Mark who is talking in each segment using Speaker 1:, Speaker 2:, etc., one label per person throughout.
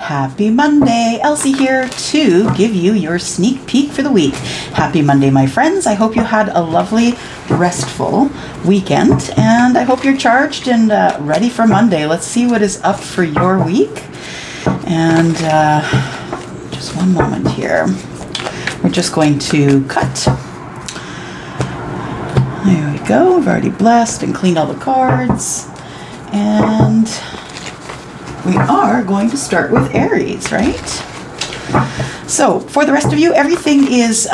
Speaker 1: Happy Monday. Elsie here to give you your sneak peek for the week. Happy Monday, my friends. I hope you had a lovely, restful weekend, and I hope you're charged and ready for Monday. Let's see what is up for your week. And just one moment here. We're just going to cut. There we go. We've already blessed and cleaned all the cards. And we are going to start with Aries, right? So for the rest of you, everything is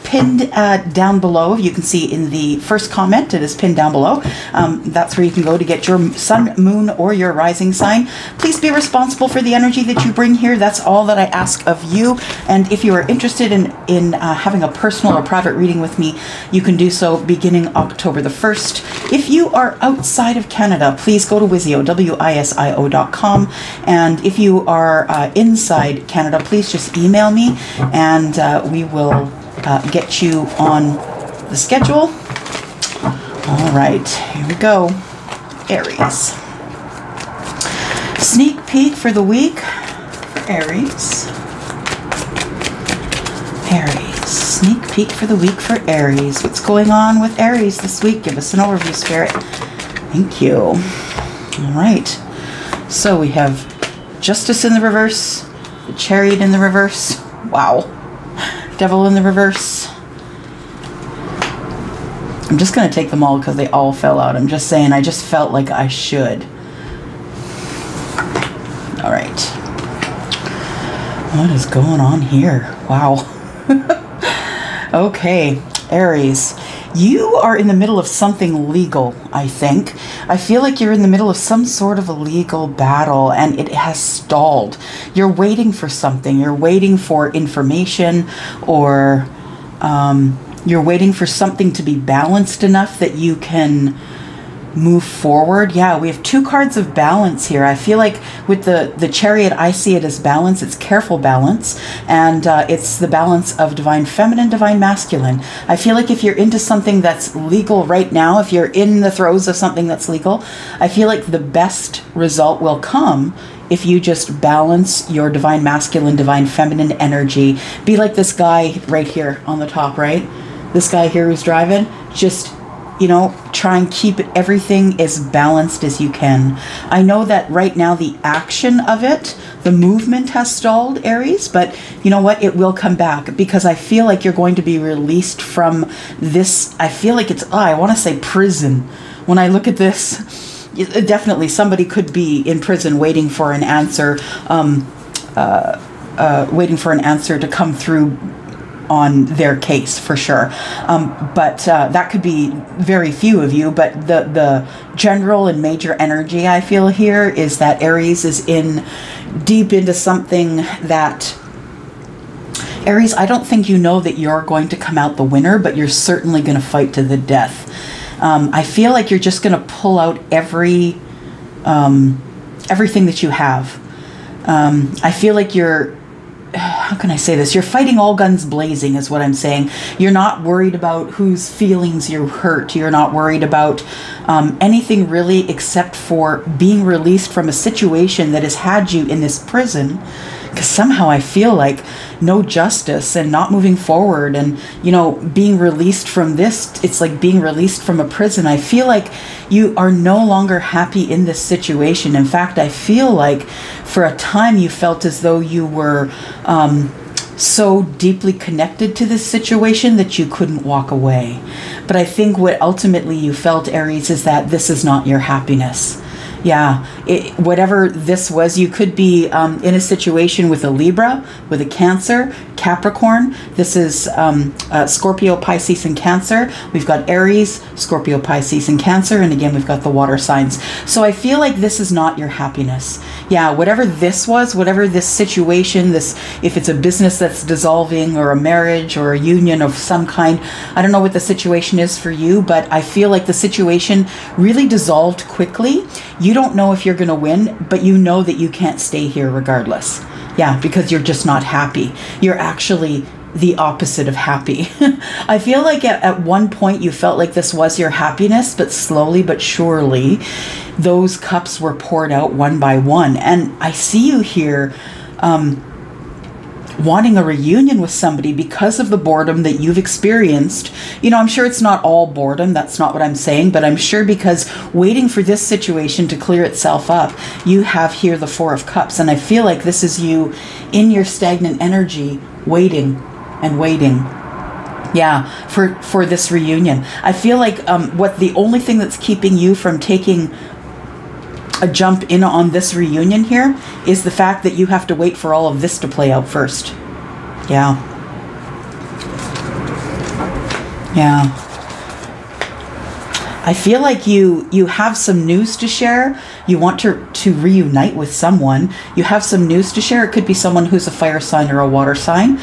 Speaker 1: pinned down below. You can see in the first comment, it is pinned down below. That's where you can go to get your sun, moon, or your rising sign. Please be responsible for the energy that you bring here. That's all that I ask of you. And if you are interested in having a personal or private reading with me, you can do so beginning October the 1st. If you are outside of Canada, please go to WISIO, WISIO.com. And if you are inside Canada, please just email me and we will get you on the schedule. All right, here we go. Aries. Sneak peek for the week for Aries. Aries. Sneak peek for the week for Aries. What's going on with Aries this week? Give us an overview, Spirit. Thank you. All right. So we have Justice in the reverse, the Chariot in the reverse. Wow. Devil in the reverse. I'm just going to take them all because they all fell out. I'm just saying, I just felt like I should. All right. What is going on here? Wow. Okay, Aries. You are in the middle of something legal, I think. I feel like you're in the middle of some sort of a legal battle and it has stalled. You're waiting for something. You're waiting for information, or you're waiting for something to be balanced enough that you can move forward. Yeah, we have two cards of balance here. I feel like with the Chariot, I see it as balance. It's careful balance, and it's the balance of divine feminine, divine masculine. I feel like if you're into something that's legal right now, if you're in the throes of something that's legal, I feel like the best result will come if you just balance your divine masculine, divine feminine energy. Be like this guy right here on the top, right? This guy here who's driving, just, you know, try and keep everything as balanced as you can. I know that right now the action of it, the movement has stalled, Aries, but you know what? It will come back, because I feel like you're going to be released from this. I feel like it's, I want to say prison. When I look at this, definitely somebody could be in prison waiting for an answer, waiting for an answer to come through on their case, for sure. But that could be very few of you, but the general and major energy I feel here is that Aries is in deep into something that, Aries, I don't think you know that you're going to come out the winner, but you're certainly going to fight to the death. I feel like you're just going to pull out everything that you have. I feel like you're, how can I say this? You're fighting all guns blazing is what I'm saying. You're not worried about whose feelings you hurt. You're not worried about anything really, except for being released from a situation that has had you in this prison. Because somehow I feel like no justice and not moving forward, and, you know, being released from this, it's like being released from a prison. I feel like you are no longer happy in this situation. In fact, I feel like for a time you felt as though you were so deeply connected to this situation that you couldn't walk away. But I think what ultimately you felt, Aries, is that this is not your happiness. Yeah, whatever this was, you could be in a situation with a Libra, with a Cancer, Capricorn. This is Scorpio, Pisces, and Cancer. We've got Aries, Scorpio, Pisces, and Cancer. And again, we've got the water signs. So I feel like this is not your happiness. Yeah, whatever this was, whatever this situation, this, if it's a business that's dissolving, or a marriage, or a union of some kind, I don't know what the situation is for you, but I feel like the situation really dissolved quickly. You don't know if you're going to win, but you know that you can't stay here regardless. Yeah, because you're just not happy. You're actually the opposite of happy. I feel like at one point you felt like this was your happiness, but slowly but surely those cups were poured out one by one. And I see you here wanting a reunion with somebody because of the boredom that you've experienced. You know, I'm sure it's not all boredom. That's not what I'm saying. But I'm sure because waiting for this situation to clear itself up, you have here the Four of Cups. And I feel like this is you in your stagnant energy, waiting and waiting. Yeah, for this reunion. I feel like the only thing that's keeping you from taking a jump in on this reunion here is the fact that you have to wait for all of this to play out first. Yeah. Yeah. I feel like you have some news to share. You want to reunite with someone. You have some news to share. It could be someone who's a fire sign or a water sign.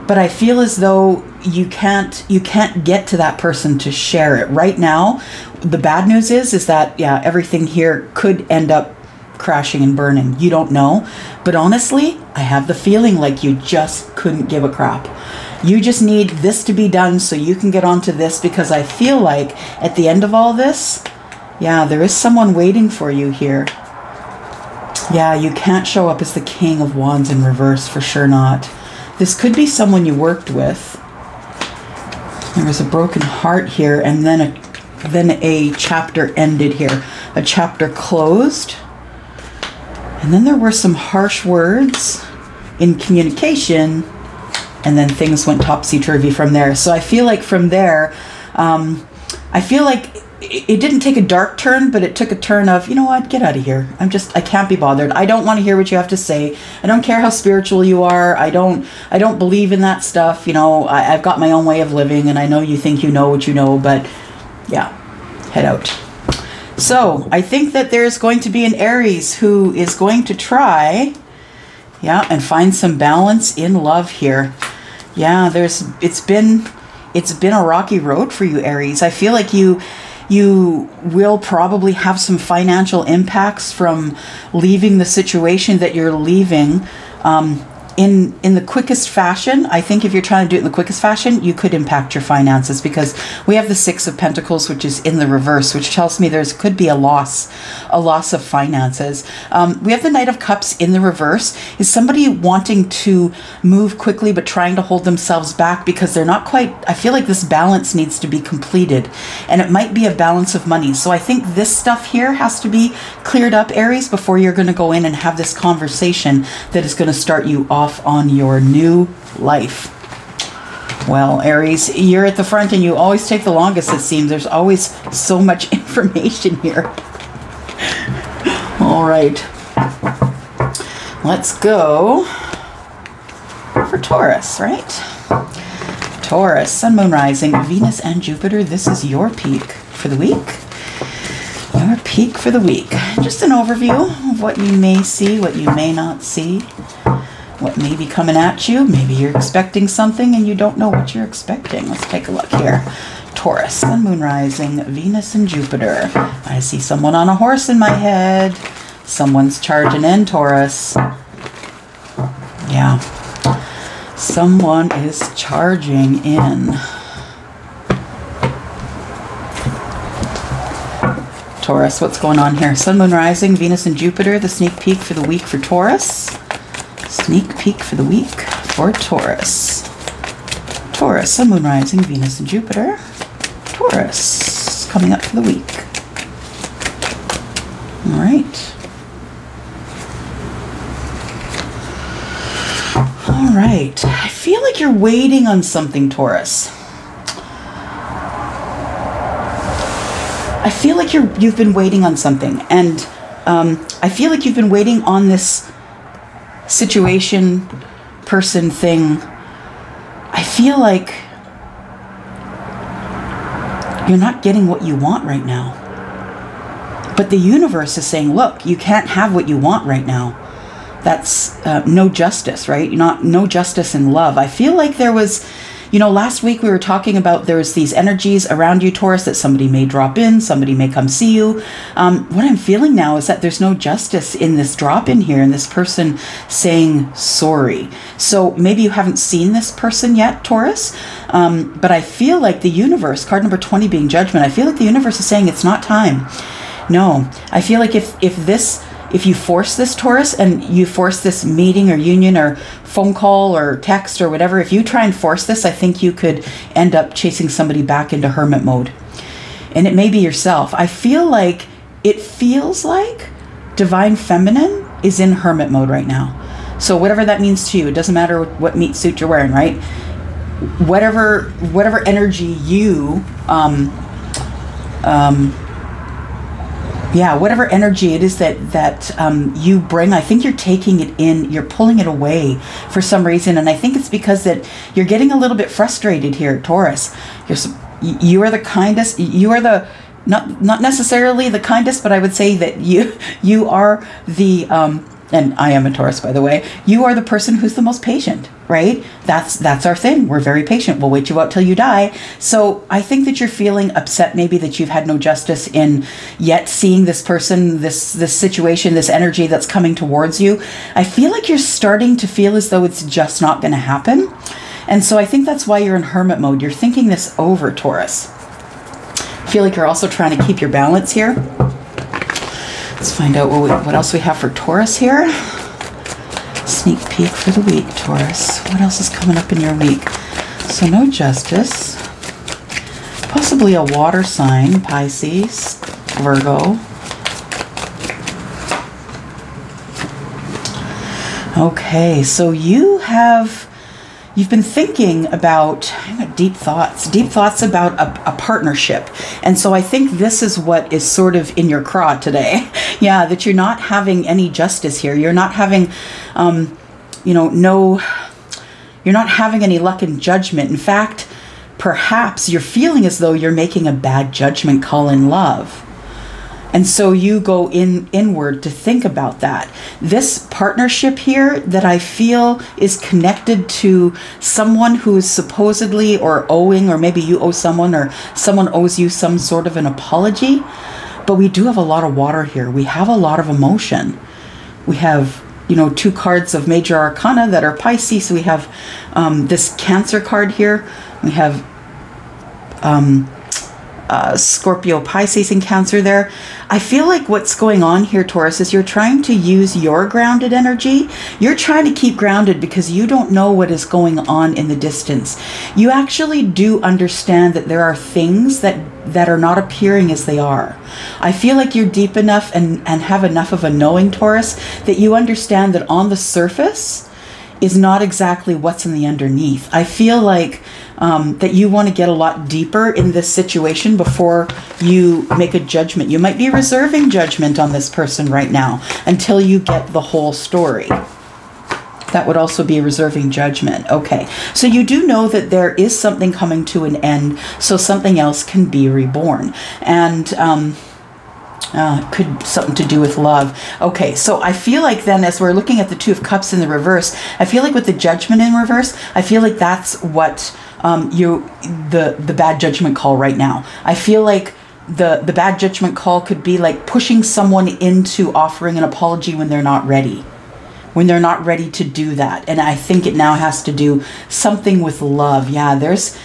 Speaker 1: But I feel as though you can't get to that person to share it right now. The bad news is that, yeah, everything here could end up crashing and burning. You don't know. But honestly, I have the feeling like you just couldn't give a crap. You just need this to be done so you can get onto this, because I feel like at the end of all this, yeah, there is someone waiting for you here. Yeah, you can't show up as the King of Wands in reverse, for sure not. This could be someone you worked with. There was a broken heart here, and then a chapter ended here. A chapter closed. And then there were some harsh words in communication, and then things went topsy-turvy from there. So I feel like from there, I feel like it didn't take a dark turn, but it took a turn of, you know what, get out of here. I can't be bothered. I don't want to hear what you have to say. I don't care how spiritual you are. I don't believe in that stuff. You know, I've got my own way of living, and I know you think you know what you know, but yeah, head out. So I think that there's going to be an Aries who is going to try, yeah, and find some balance in love here. Yeah, it's been a rocky road for you, Aries. I feel like you will probably have some financial impacts from leaving the situation that you're leaving in the quickest fashion. I think if you're trying to do it in the quickest fashion, you could impact your finances, because we have the Six of Pentacles, which is in the reverse, which tells me could be a loss of finances. We have the Knight of Cups in the reverse. Is somebody wanting to move quickly but trying to hold themselves back because they're not quite, I feel like this balance needs to be completed, and it might be a balance of money. So I think this stuff here has to be cleared up, Aries, before you're going to go in and have this conversation that is going to start you off on your new life. Well, Aries, you're at the front and you always take the longest, it seems. There's always so much information here. All right. Let's go for Taurus, right? Taurus, Sun, Moon, Rising, Venus, and Jupiter. This is your peak for the week. Your peak for the week. Just an overview of what you may see, what you may not see. What may be coming at you. Maybe you're expecting something and you don't know what you're expecting. Let's take a look here. Taurus, Sun, Moon, Rising, Venus, and Jupiter. I see someone on a horse in my head. Someone's charging in, Taurus. Yeah. Someone is charging in. Taurus, what's going on here? Sun, Moon, Rising, Venus, and Jupiter. The sneak peek for the week for Taurus. Sneak peek for the week for Taurus. Taurus, Sun, Moon, Rising, Venus, and Jupiter. Taurus, coming up for the week. All right. All right. I feel like you're waiting on something, Taurus. I feel like you've been waiting on something, and I feel like you've been waiting on this situation, person, thing. I feel like you're not getting what you want right now. But the universe is saying, look, you can't have what you want right now. That's no justice, right? No justice in love. I feel like there was, you know, last week we were talking about there's these energies around you, Taurus, that somebody may drop in, somebody may come see you. What I'm feeling now is that there's no justice in this drop in here and this person saying sorry. So maybe you haven't seen this person yet, Taurus, but I feel like the universe, card number 20 being judgment, I feel like the universe is saying it's not time. No, I feel like if if you force this, Taurus, and you force this meeting or union or phone call or text or whatever, if you try and force this, I think you could end up chasing somebody back into hermit mode. And it may be yourself. I feel like, it feels like Divine Feminine is in hermit mode right now. So whatever that means to you, it doesn't matter what meat suit you're wearing, right? Whatever energy you, yeah, whatever energy it is that you bring, I think you're taking it in, you're pulling it away for some reason. And I think it's because that you're getting a little bit frustrated here, Taurus. You are the kindest, you are the, not necessarily the kindest, but I would say that you are the, and I am a Taurus, by the way, you are the person who's the most patient, right? That's our thing. We're very patient. We'll wait you out till you die. So I think that you're feeling upset maybe that you've had no justice in yet seeing this person, this situation, this energy that's coming towards you. I feel like you're starting to feel as though it's just not going to happen. And so I think that's why you're in hermit mode. You're thinking this over, Taurus. I feel like you're also trying to keep your balance here. Let's find out what else we have for Taurus here. Sneak peek for the week, Taurus. What else is coming up in your week? So no justice. Possibly a water sign, Pisces, Virgo. Okay, so you've been thinking about deep thoughts about a partnership. And so I think this is what is sort of in your craw today. Yeah, that you're not having any justice here. You're not having, you're not having any luck in judgment. In fact, perhaps you're feeling as though you're making a bad judgment call in love. And so you go inward to think about that. This partnership here that I feel is connected to someone who is supposedly or owing, or maybe you owe someone or someone owes you some sort of an apology. But we do have a lot of water here. We have a lot of emotion. We have, two cards of major arcana that are Pisces. So we have this Cancer card here. We have Scorpio, Pisces, and Cancer there. I feel like what's going on here, Taurus, is you're trying to use your grounded energy. You're trying to keep grounded because you don't know what is going on in the distance. You actually do understand that there are things that are not appearing as they are. I feel like you're deep enough and have enough of a knowing, Taurus, that you understand that on the surface is not exactly what's in the underneath. I feel like that you want to get a lot deeper in this situation before you make a judgment. You might be reserving judgment on this person right now until you get the whole story. That would also be reserving judgment. Okay, so you do know that there is something coming to an end, so something else can be reborn. And could something to do with love. Okay, so I feel like then as we're looking at the Two of Cups in the reverse, I feel like with the Judgment in reverse, I feel like that's what the bad judgment call right now. I feel like the bad judgment call could be like pushing someone into offering an apology when they're not ready. When they're not ready to do that. And I think it now has to do something with love. Yeah, there's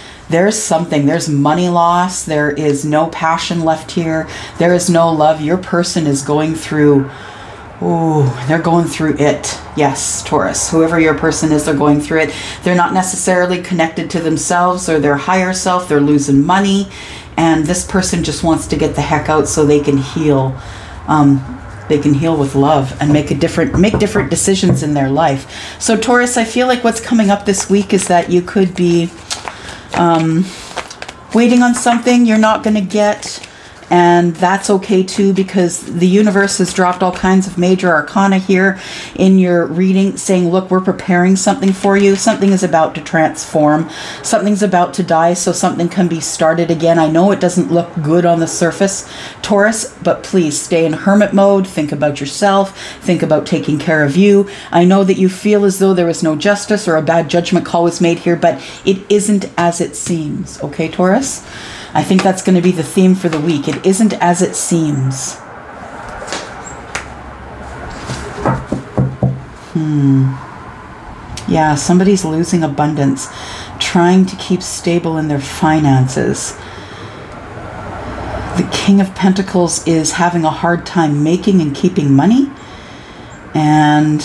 Speaker 1: something. There's money loss. There is no passion left here. There is no love. Your person is going through, they're going through it. Yes, Taurus. Whoever your person is, they're going through it. They're not necessarily connected to themselves or their higher self. They're losing money. And this person just wants to get the heck out so they can heal. They can heal with love and make different decisions in their life. So Taurus, I feel like what's coming up this week is that you could be waiting on something you're not going to get, and that's okay too, because the universe has dropped all kinds of major arcana here in your reading saying, look, we're preparing something for you. Something is about to transform. Something's about to die so something can be started again. I know it doesn't look good on the surface, Taurus, but please stay in hermit mode. Think about yourself. Think about taking care of you. I know that you feel as though there was no justice or a bad judgment call was made here, but it isn't as it seems. Okay, Taurus? I think that's going to be the theme for the week. It isn't as it seems. Yeah, somebody's losing abundance, trying to keep stable in their finances. The King of Pentacles is having a hard time making and keeping money. And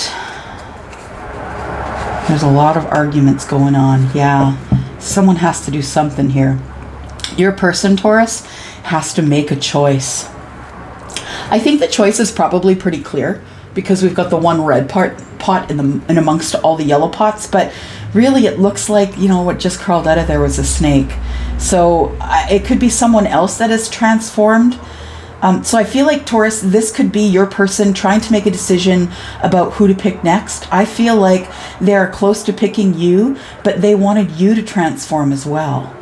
Speaker 1: there's a lot of arguments going on. Yeah, someone has to do something here. Your person, Taurus, has to make a choice. I think the choice is probably pretty clear because we've got the one red pot in amongst all the yellow pots, but really it looks like, you know, what just crawled out of there was a snake. So it could be someone else that is transformed. So I feel like, Taurus, this could be your person trying to make a decision about who to pick next. I feel like they're close to picking you, but they wanted you to transform as well.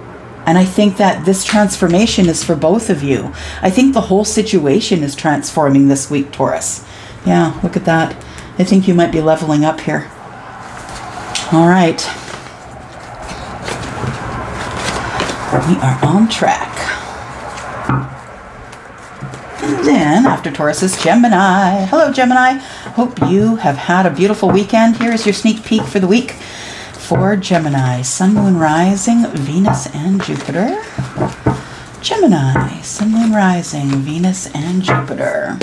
Speaker 1: And I think that this transformation is for both of you. I think the whole situation is transforming this week, Taurus. Yeah, look at that. I think you might be leveling up here. All right. We are on track. And then after Taurus is Gemini. Hello, Gemini. Hope you have had a beautiful weekend. Here is your sneak peek for the week for Gemini. Sun, Moon, Rising, Venus, and Jupiter. Gemini, Sun, Moon, Rising, Venus, and Jupiter.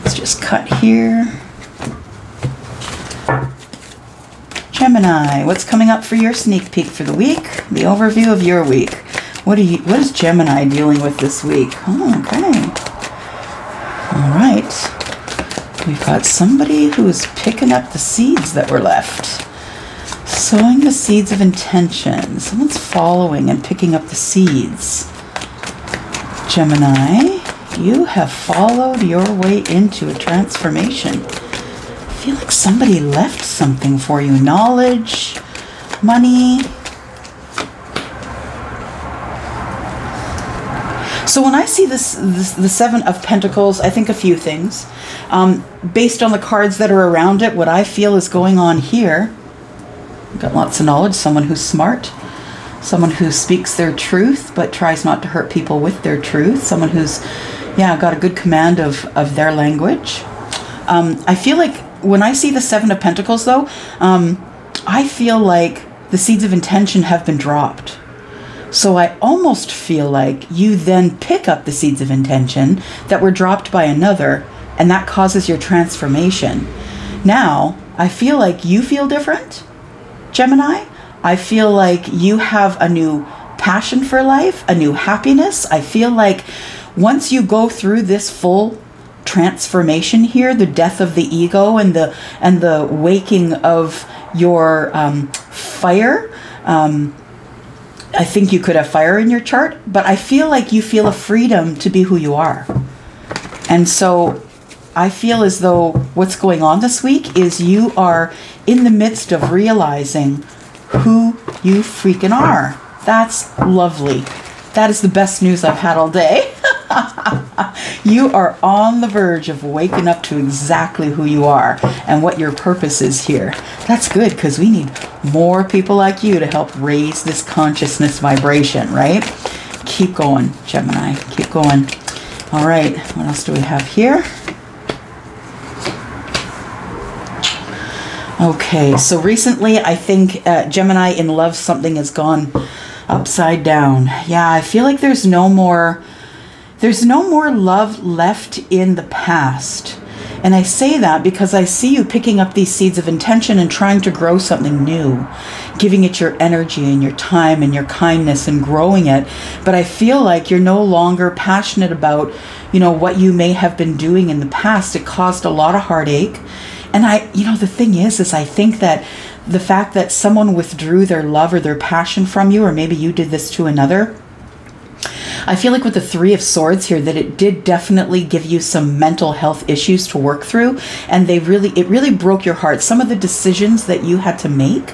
Speaker 1: Let's just cut here. Gemini, what's coming up for your sneak peek for the week? The overview of your week. What is Gemini dealing with this week? Oh, okay. All right. We've got somebody who is picking up the seeds that were left. Sowing the seeds of intention. Someone's following and picking up the seeds. Gemini, you have followed your way into a transformation. I feel like somebody left something for you. Knowledge, money. So when I see the Seven of Pentacles, I think a few things. Based on the cards that are around it, what I feel is going on here. Got lots of knowledge. Someone who's smart. Someone who speaks their truth, but tries not to hurt people with their truth. Someone who's, yeah, got a good command of their language. I feel like when I see the Seven of Pentacles, though, I feel like the seeds of intention have been dropped. So I almost feel like you then pick up the seeds of intention that were dropped by another, and that causes your transformation. Now, I feel like you feel different, Gemini. I feel like you have a new passion for life, a new happiness. I feel like once you go through this full transformation here, the death of the ego and the waking of your fire, I think you could have fire in your chart, but I feel like you feel a freedom to be who you are. And so I feel as though what's going on this week is you are in the midst of realizing who you freaking are. That's lovely. That is the best news I've had all day. You are on the verge of waking up to exactly who you are and what your purpose is here. That's good, because we need more people like you to help raise this consciousness vibration, right? Keep going, Gemini. Keep going. All right. What else do we have here? Okay. So recently, I think Gemini in love, something has gone upside down. Yeah, I feel like there's no more love left in the past. And I say that because I see you picking up these seeds of intention and trying to grow something new, giving it your energy and your time and your kindness and growing it. But I feel like you're no longer passionate about, you know, what you may have been doing in the past. It caused a lot of heartache. And the thing is I think that the fact that someone withdrew their love or their passion from you, or maybe you did this to another, I feel like with the Three of Swords here that it did definitely give you some mental health issues to work through, and it really broke your heart. Some of the decisions that you had to make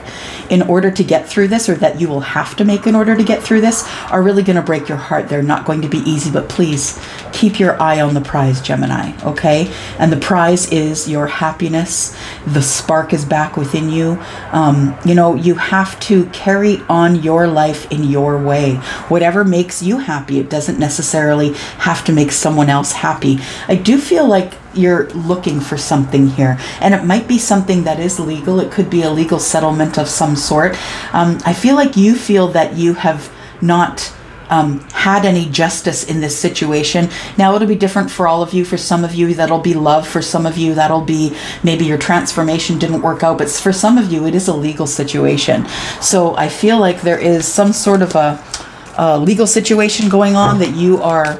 Speaker 1: in order to get through this, or that you will have to make in order to get through this, are really going to break your heart. They're not going to be easy, but please keep your eye on the prize, Gemini, okay? And the prize is your happiness. The spark is back within you. You have to carry on your life in your way. Whatever makes you happy. It doesn't necessarily have to make someone else happy. I do feel like you're looking for something here, and it might be something that is legal. It could be a legal settlement of some sort. I feel like you feel that you have not had any justice in this situation. Now it'll be different for all of you. For some of you, that'll be love. For some of you, that'll be maybe your transformation didn't work out. But for some of you, it is a legal situation. So I feel like there is some sort of a legal situation going on that you are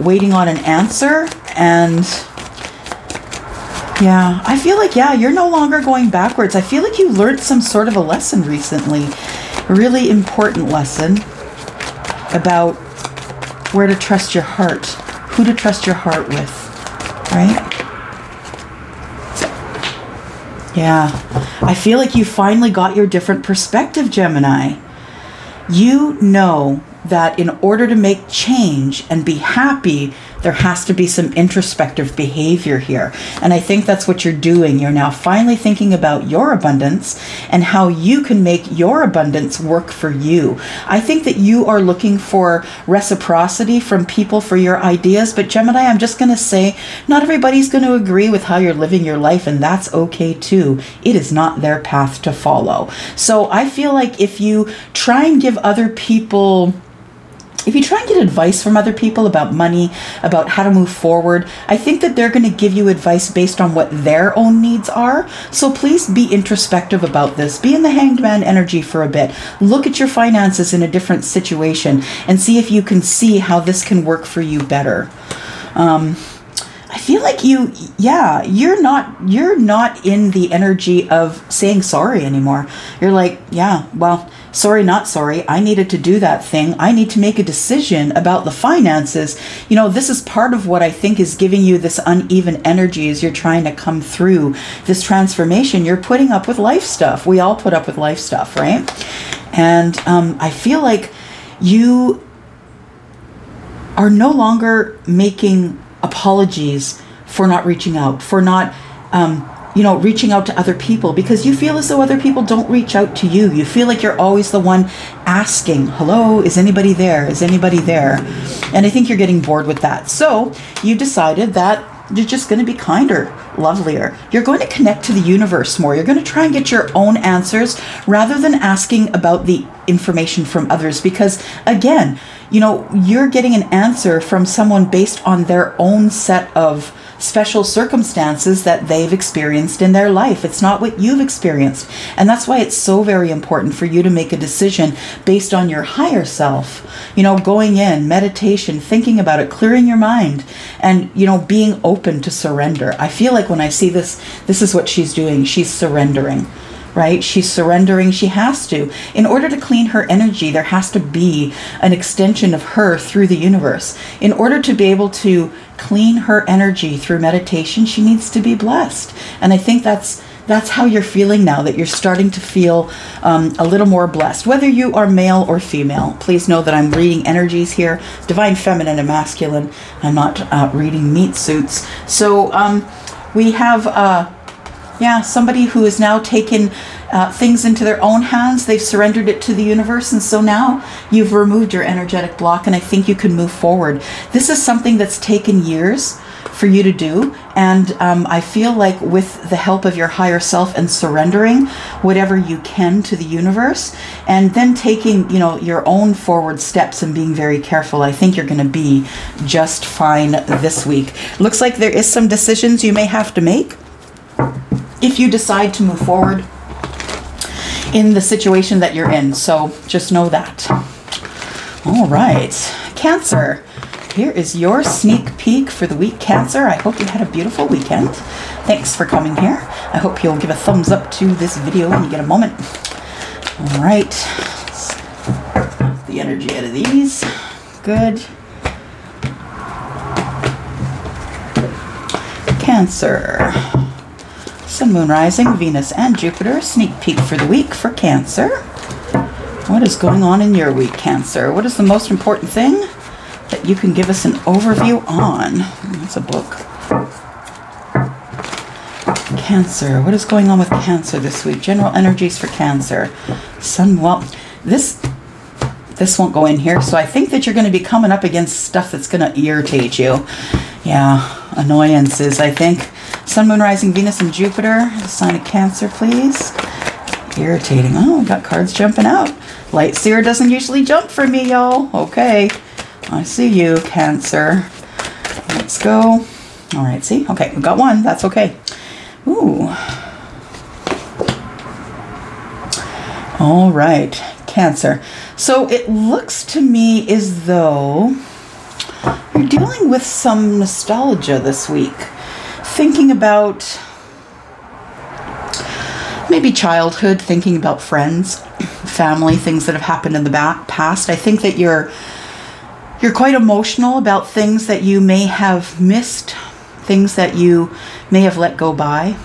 Speaker 1: waiting on an answer. And yeah, I feel like, yeah, you're no longer going backwards. I feel like you learned some sort of a lesson recently, a really important lesson about where to trust your heart, who to trust your heart with, right? Yeah, I feel like you finally got your different perspective, Gemini. You know that in order to make change and be happy, there has to be some introspective behavior here. And I think that's what you're doing. You're now finally thinking about your abundance and how you can make your abundance work for you. I think that you are looking for reciprocity from people for your ideas. But Gemini, I'm just going to say, not everybody's going to agree with how you're living your life, and that's okay too. It is not their path to follow. So I feel like if you try and give other people, if you try and get advice from other people about money, about how to move forward, I think that they're going to give you advice based on what their own needs are. So please be introspective about this. Be in the Hanged Man energy for a bit. Look at your finances in a different situation and see if you can see how this can work for you better. I feel like you're not in the energy of saying sorry anymore. You're like, yeah, well, sorry, not sorry. I needed to do that thing. I need to make a decision about the finances. You know, this is part of what I think is giving you this uneven energy as you're trying to come through this transformation. You're putting up with life stuff. We all put up with life stuff, right? And I feel like you are no longer making apologies for not reaching out, for not reaching out to other people, because you feel as though other people don't reach out to you. You feel like you're always the one asking, hello, is anybody there? Is anybody there? And I think you're getting bored with that. So you decided that you're just going to be kinder, lovelier. You're going to connect to the universe more. You're going to try and get your own answers rather than asking about the information from others, because again, you're getting an answer from someone based on their own set of special circumstances that they've experienced in their life. It's not what you've experienced. And that's why it's so very important for you to make a decision based on your higher self, going in, meditation, thinking about it, clearing your mind, and, being open to surrender. I feel like when I see this, this is what she's doing. She's surrendering. Right? She's surrendering. She has to. In order to clean her energy, there has to be an extension of her through the universe. In order to be able to clean her energy through meditation, she needs to be blessed. And I think that's how you're feeling now, that you're starting to feel a little more blessed. Whether you are male or female, please know that I'm reading energies here, divine feminine and masculine. I'm not reading meat suits. So we have somebody who has now taken things into their own hands. They've surrendered it to the universe. And so now you've removed your energetic block, and I think you can move forward. This is something that's taken years for you to do. And I feel like with the help of your higher self and surrendering whatever you can to the universe, and then taking, your own forward steps and being very careful, I think you're going to be just fine this week. Looks like there is some decisions you may have to make if you decide to move forward in the situation that you're in. So just know that. All right, Cancer. Here is your sneak peek for the week, Cancer. I hope you had a beautiful weekend. Thanks for coming here. I hope you'll give a thumbs up to this video when you get a moment. All right. Let's get the energy out of these. Good. Cancer. Sun, Moon, Rising, Venus, and Jupiter. Sneak peek for the week for Cancer. What is going on in your week, Cancer? What is the most important thing that you can give us an overview on? That's a book. Cancer. What is going on with Cancer this week? General energies for Cancer. Sun, well, this won't go in here. So I think that you're going to be coming up against stuff that's going to irritate you. Yeah, annoyances, I think. Sun, Moon, Rising, Venus, and Jupiter. The sign of Cancer, please. Irritating. Oh, we got cards jumping out. Light seer doesn't usually jump for me, y'all. Okay. I see you, Cancer. Let's go. All right, see? Okay, we got one. That's okay. Ooh. All right, Cancer. So it looks to me as though you're dealing with some nostalgia this week. Thinking about maybe childhood, thinking about friends, family, things that have happened in the past. I think that you're quite emotional about things that you may have missed, things that you may have let go by.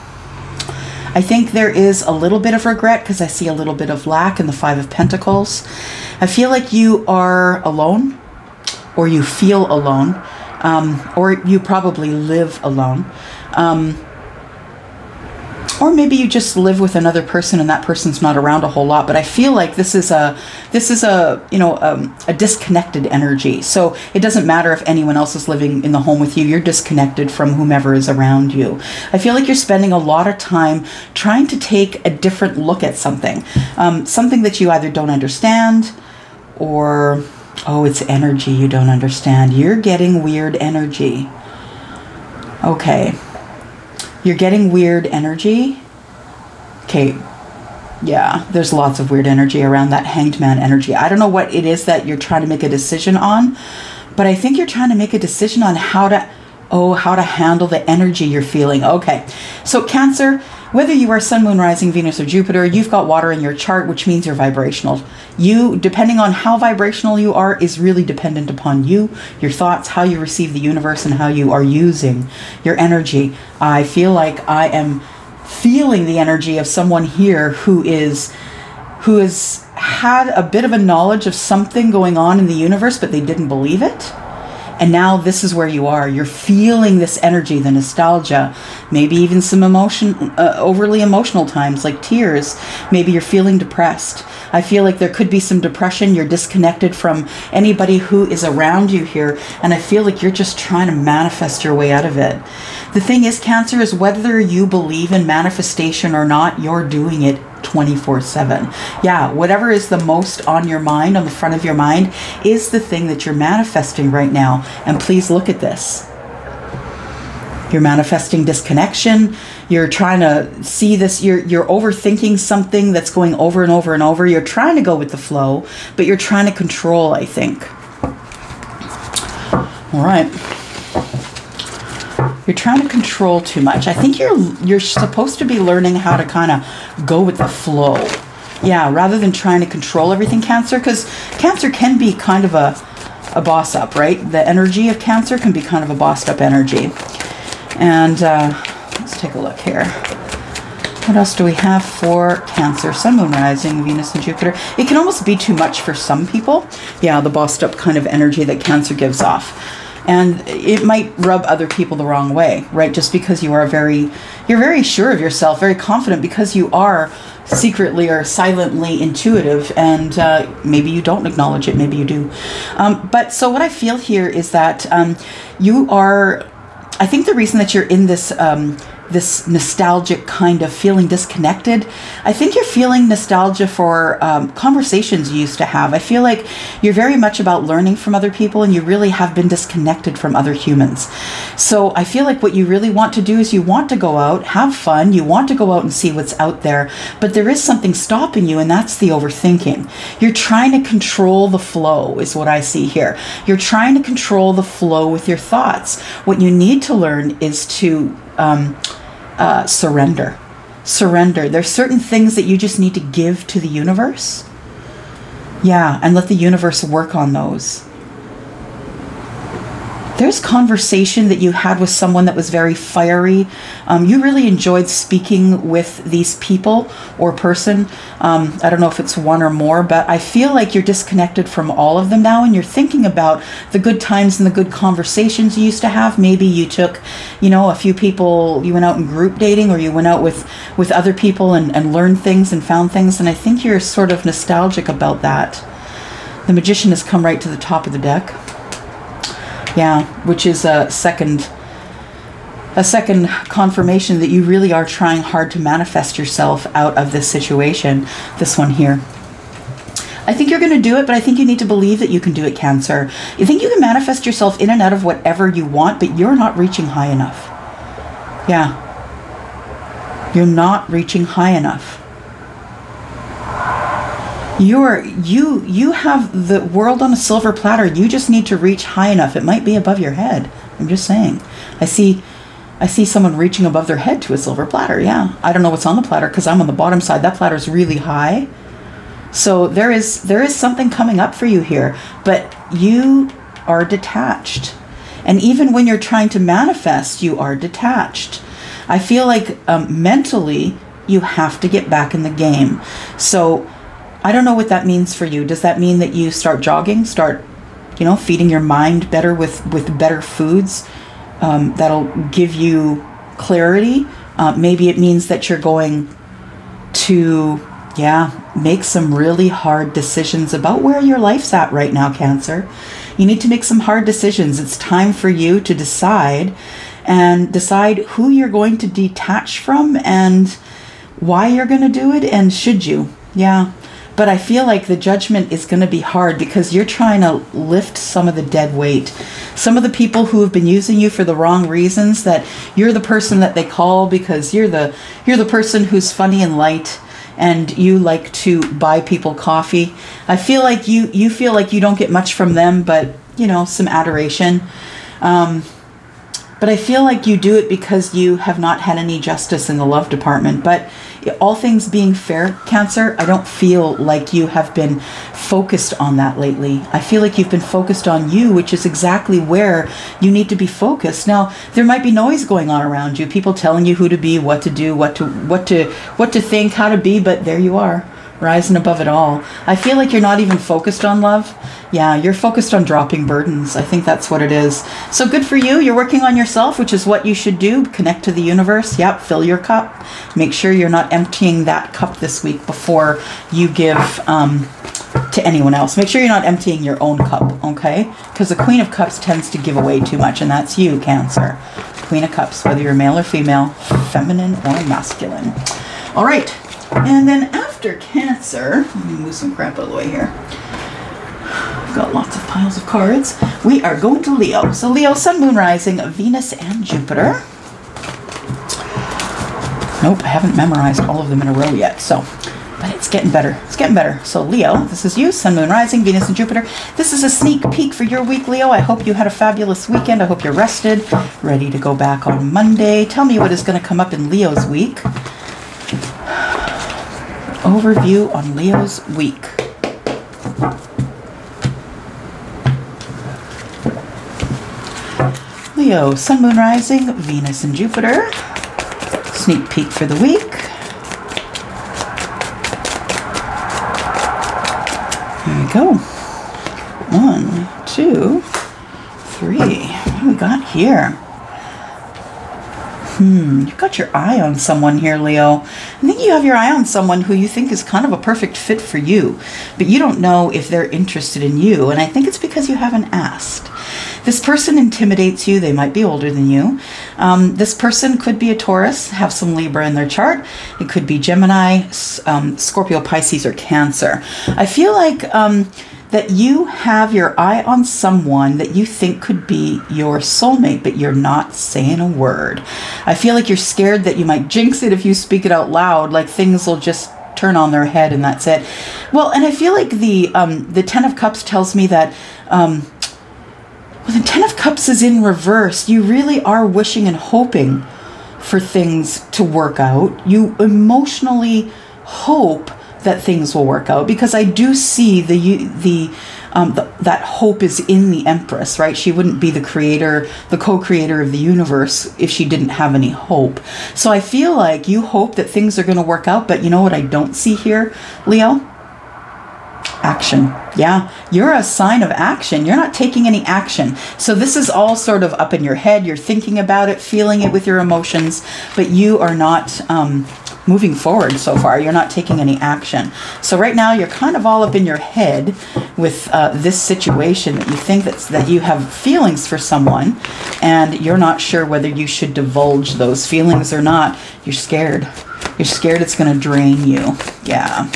Speaker 1: I think there is a little bit of regret because I see a little bit of lack in the Five of Pentacles. I feel like you are alone, or you feel alone, or you probably live alone. Or maybe you just live with another person and that person's not around a whole lot. But I feel like this is a disconnected energy. So it doesn't matter if anyone else is living in the home with you. You're disconnected from whomever is around you. I feel like you're spending a lot of time trying to take a different look at something. Something that you either don't understand or, oh, it's energy you don't understand. You're getting weird energy. Okay. You're getting weird energy. Okay. Yeah, there's lots of weird energy around that Hanged Man energy. I don't know what it is that you're trying to make a decision on, but I think you're trying to make a decision on how to handle the energy you're feeling. Okay. So Cancer, whether you are Sun, Moon, Rising, Venus, or Jupiter, you've got water in your chart, which means you're vibrational. You, depending on how vibrational you are, is really dependent upon you, your thoughts, how you receive the universe, and how you are using your energy. I feel like I am feeling the energy of someone here who has had a bit of a knowledge of something going on in the universe, but they didn't believe it. And now this is where you are. You're feeling this energy, the nostalgia, maybe even some emotion, overly emotional times like tears. Maybe you're feeling depressed. I feel like there could be some depression. You're disconnected from anybody who is around you here. And I feel like you're just trying to manifest your way out of it. The thing is, Cancer, is whether you believe in manifestation or not, you're doing it 24/7. Yeah, whatever is the most on your mind, on the front of your mind, is the thing that you're manifesting right now. And please look at this. You're manifesting disconnection. You're trying to see this. You're overthinking something that's going over and over and over. You're trying to go with the flow, but you're trying to control, I think. All right. You're trying to control too much. I think you're supposed to be learning how to kind of go with the flow. Yeah, rather than trying to control everything, Cancer, because Cancer can be kind of a boss up, right? The energy of Cancer can be kind of a bossed up energy. And let's take a look here. What else do we have for Cancer? Sun, Moon, Rising, Venus, and Jupiter. It can almost be too much for some people. Yeah, the bossed up kind of energy that Cancer gives off. And it might rub other people the wrong way, right? Just because you're very sure of yourself, very confident, because you are secretly or silently intuitive, and maybe you don't acknowledge it, maybe you do. But so what I feel here is that you are, I think the reason that you're in this this nostalgic kind of feeling disconnected, I think you're feeling nostalgia for conversations you used to have. I feel like you're very much about learning from other people, and you really have been disconnected from other humans. So I feel like what you really want to do is you want to go out, have fun, you want to go out and see what's out there, but there is something stopping you, and that's the overthinking. You're trying to control the flow is what I see here. You're trying to control the flow with your thoughts. What you need to learn is to surrender. Surrender. There's certain things that you just need to give to the universe. Yeah, and let the universe work on those. There's conversation that you had with someone that was very fiery. You really enjoyed speaking with these people or person. I don't know if it's one or more, but I feel like you're disconnected from all of them now, and you're thinking about the good times and the good conversations you used to have. Maybe you took, a few people, you went out in group dating, or you went out with other people and learned things and found things, and I think you're sort of nostalgic about that. The Magician has come right to the top of the deck. Yeah, which is a second confirmation that you really are trying hard to manifest yourself out of this situation. This one here. I think you're going to do it, but I think you need to believe that you can do it, Cancer. You think you can manifest yourself in and out of whatever you want, but you're not reaching high enough. Yeah. You're not reaching high enough. You have the world on a silver platter. You just need to reach high enough. It might be above your head. I'm just saying. I see someone reaching above their head to a silver platter. Yeah. I don't know what's on the platter because I'm on the bottom side. That platter is really high. So there is something coming up for you here, but you are detached. And even when you're trying to manifest, you are detached. I feel like mentally you have to get back in the game. So I don't know what that means for you. Does that mean that you start jogging, start, you know, feeding your mind better with better foods that'll give you clarity? Maybe it means that you're going to, make some really hard decisions about where your life's at right now, Cancer. You need to make some hard decisions. It's time for you to decide who you're going to detach from and why you're going to do it and should you. Yeah. But I feel like the judgment is going to be hard because you're trying to lift some of the dead weight. Some of the people who have been using you for the wrong reasons, that you're the person that they call because you're the person who's funny and light and you like to buy people coffee. I feel like you feel like you don't get much from them, but, you know, some adoration. But I feel like you do it because you have not had any justice in the love department. But all things being fair, Cancer, I don't feel like you have been focused on that lately. I feel like you've been focused on you, which is exactly where you need to be focused. Now, there might be noise going on around you, people telling you who to be, what to do, what to think, how to be, but there you are, rising above it all. I feel like you're not even focused on love. Yeah, you're focused on dropping burdens. I think that's what it is. So good for you. You're working on yourself, which is what you should do. Connect to the universe. Yep, fill your cup. Make sure you're not emptying that cup this week before you give to anyone else. Make sure you're not emptying your own cup, okay? Because the Queen of Cups tends to give away too much, and that's you, Cancer. Queen of Cups, whether you're male or female, feminine or masculine. All right. And then after Cancer, let me move some crap out of the way here. I've got lots of piles of cards. We are going to Leo. So Leo, Sun, Moon, Rising, Venus, and Jupiter. Nope, I haven't memorized all of them in a row yet. So, but it's getting better. It's getting better. So Leo, this is you, Sun, Moon, Rising, Venus, and Jupiter. This is a sneak peek for your week, Leo. I hope you had a fabulous weekend. I hope you're rested, ready to go back on Monday. Tell me what is going to come up in Leo's week. Overview on Leo's week. Leo, Sun, Moon, Rising, Venus, and Jupiter. Sneak peek for the week. Here we go. 1, 2, 3. What do we got here? You've got your eye on someone here, Leo. I think you have your eye on someone who you think is kind of a perfect fit for you, but you don't know if they're interested in you, and I think it's because you haven't asked. This person intimidates you. They might be older than you. This person could be a Taurus, have some Libra in their chart. It could be Gemini, Scorpio, Pisces, or Cancer. I feel like that you have your eye on someone that you think could be your soulmate, but you're not saying a word. I feel like you're scared that you might jinx it if you speak it out loud, like things will just turn on their head and that's it. Well, and I feel like the Ten of Cups tells me that well, the Ten of Cups is in reverse. You really are wishing and hoping for things to work out. You emotionally hope that things will work out, because I do see that hope is in the Empress, right? She wouldn't be the creator, the co-creator of the universe if she didn't have any hope. So I feel like you hope that things are going to work out, but you know what I don't see here, Leo? Action. Yeah, you're a sign of action. You're not taking any action. So this is all sort of up in your head. You're thinking about it, feeling it with your emotions, but you are not moving forward so far. You're not taking any action. So right now you're kind of all up in your head with this situation, that you think that you have feelings for someone and you're not sure whether you should divulge those feelings or not. You're scared. You're scared it's going to drain you. Yeah.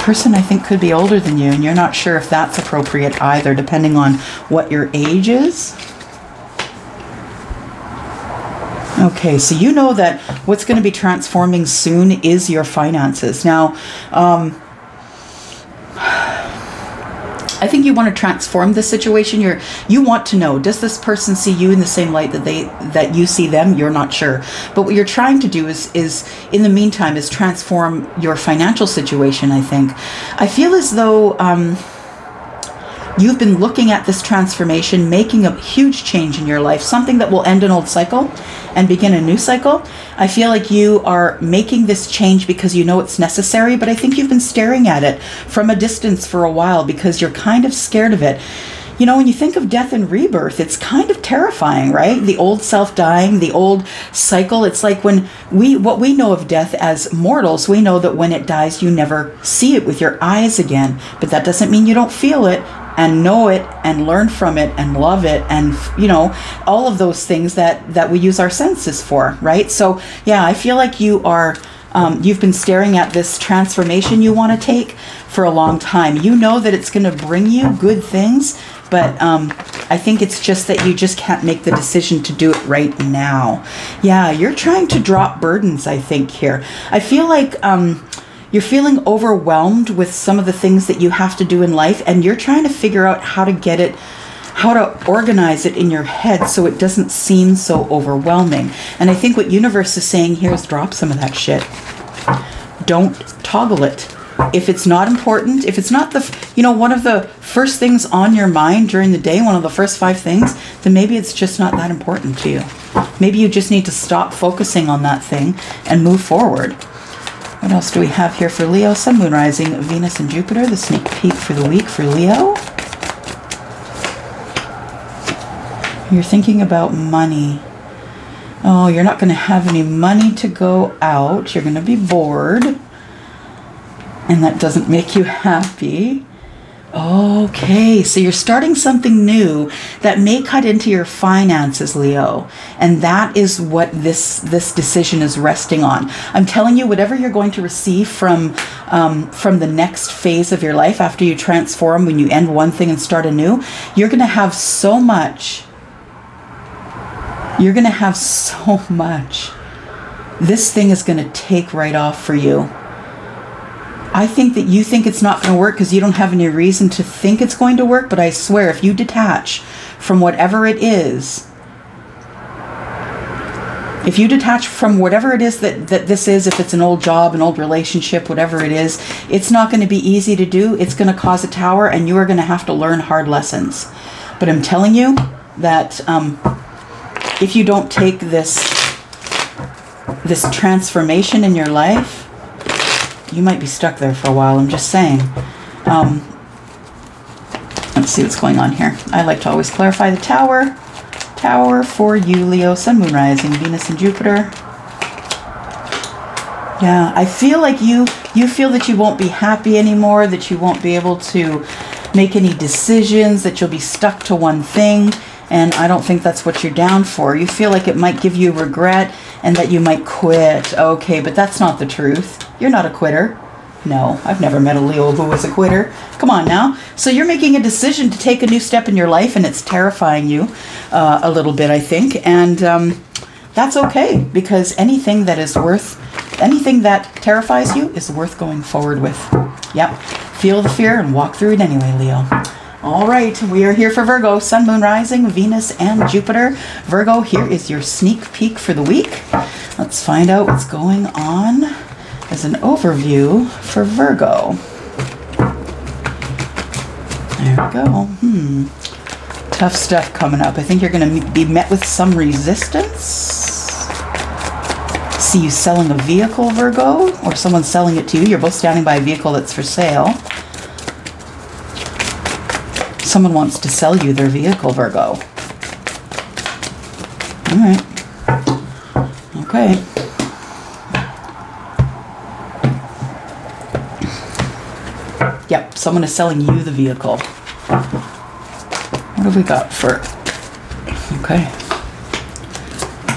Speaker 1: person, I think, could be older than you, and you're not sure if that's appropriate either, depending on what your age is. Okay, so you know that what's going to be transforming soon is your finances. Now, I think you want to transform the situation. You want to know, does this person see you in the same light that you see them? You're not sure. But what you're trying to do is in the meantime, is transform your financial situation, I think. I feel as though you've been looking at this transformation, making a huge change in your life, something that will end an old cycle and begin a new cycle. I feel like you are making this change because you know it's necessary, but I think you've been staring at it from a distance for a while because you're kind of scared of it. You know, when you think of death and rebirth, it's kind of terrifying, right? The old self dying, the old cycle. It's like what we know of death as mortals, we know that when it dies, you never see it with your eyes again. But that doesn't mean you don't feel it and know it and learn from it and love it and, you know, all of those things that we use our senses for, right? So yeah, I feel like you are, you've been staring at this transformation you want to take for a long time. You know that it's going to bring you good things, but I think it's just that you just can't make the decision to do it right now. Yeah, you're trying to drop burdens, I think, here. I feel like you're feeling overwhelmed with some of the things that you have to do in life, and you're trying to figure out how to get it, how to organize it in your head so it doesn't seem so overwhelming. And I think what universe is saying here is drop some of that shit. Don't toggle it. If it's not important, if it's not the, you know, one of the first things on your mind during the day, one of the first 5 things, then maybe it's just not that important to you. Maybe you just need to stop focusing on that thing and move forward. What else do we have here for Leo? Sun, Moon, Rising, Venus, and Jupiter. The sneak peek for the week for Leo. You're thinking about money. Oh, you're not going to have any money to go out. You're going to be bored. And that doesn't make you happy. Okay, so you're starting something new that may cut into your finances, Leo. And that is what this decision is resting on. I'm telling you, whatever you're going to receive from the next phase of your life after you transform, when you end one thing and start a new, you're going to have so much. You're going to have so much. This thing is going to take right off for you. I think that you think it's not going to work because you don't have any reason to think it's going to work, but I swear if you detach from whatever it is, if you detach from whatever it is that this is, if it's an old job, an old relationship, whatever it is, it's not going to be easy to do. It's going to cause a tower and you are going to have to learn hard lessons. But I'm telling you that if you don't take this transformation in your life, you might be stuck there for a while. I'm just saying. Let's see what's going on here. I like to always clarify the tower. Tower for you, Leo, Sun, Moon, Rising, Venus, and Jupiter. Yeah, I feel like you feel that you won't be happy anymore, that you won't be able to make any decisions, that you'll be stuck to one thing. And I don't think that's what you're down for. You feel like it might give you regret and that you might quit. Okay, but that's not the truth. You're not a quitter. No, I've never met a Leo who was a quitter. Come on now. So you're making a decision to take a new step in your life, and it's terrifying you a little bit, I think. And that's okay, because anything that terrifies you is worth going forward with. Yep. Feel the fear and walk through it anyway, Leo. All right, we are here for Virgo, Sun, Moon, Rising, Venus, and Jupiter. Virgo, here is your sneak peek for the week. Let's find out what's going on as an overview for Virgo. There we go. Tough stuff coming up. I think you're going to be met with some resistance. See you selling a vehicle, Virgo, or someone selling it to you. You're both standing by a vehicle that's for sale. Someone wants to sell you their vehicle, Virgo. All right. Okay. Yep, someone is selling you the vehicle. What have we got for... Okay.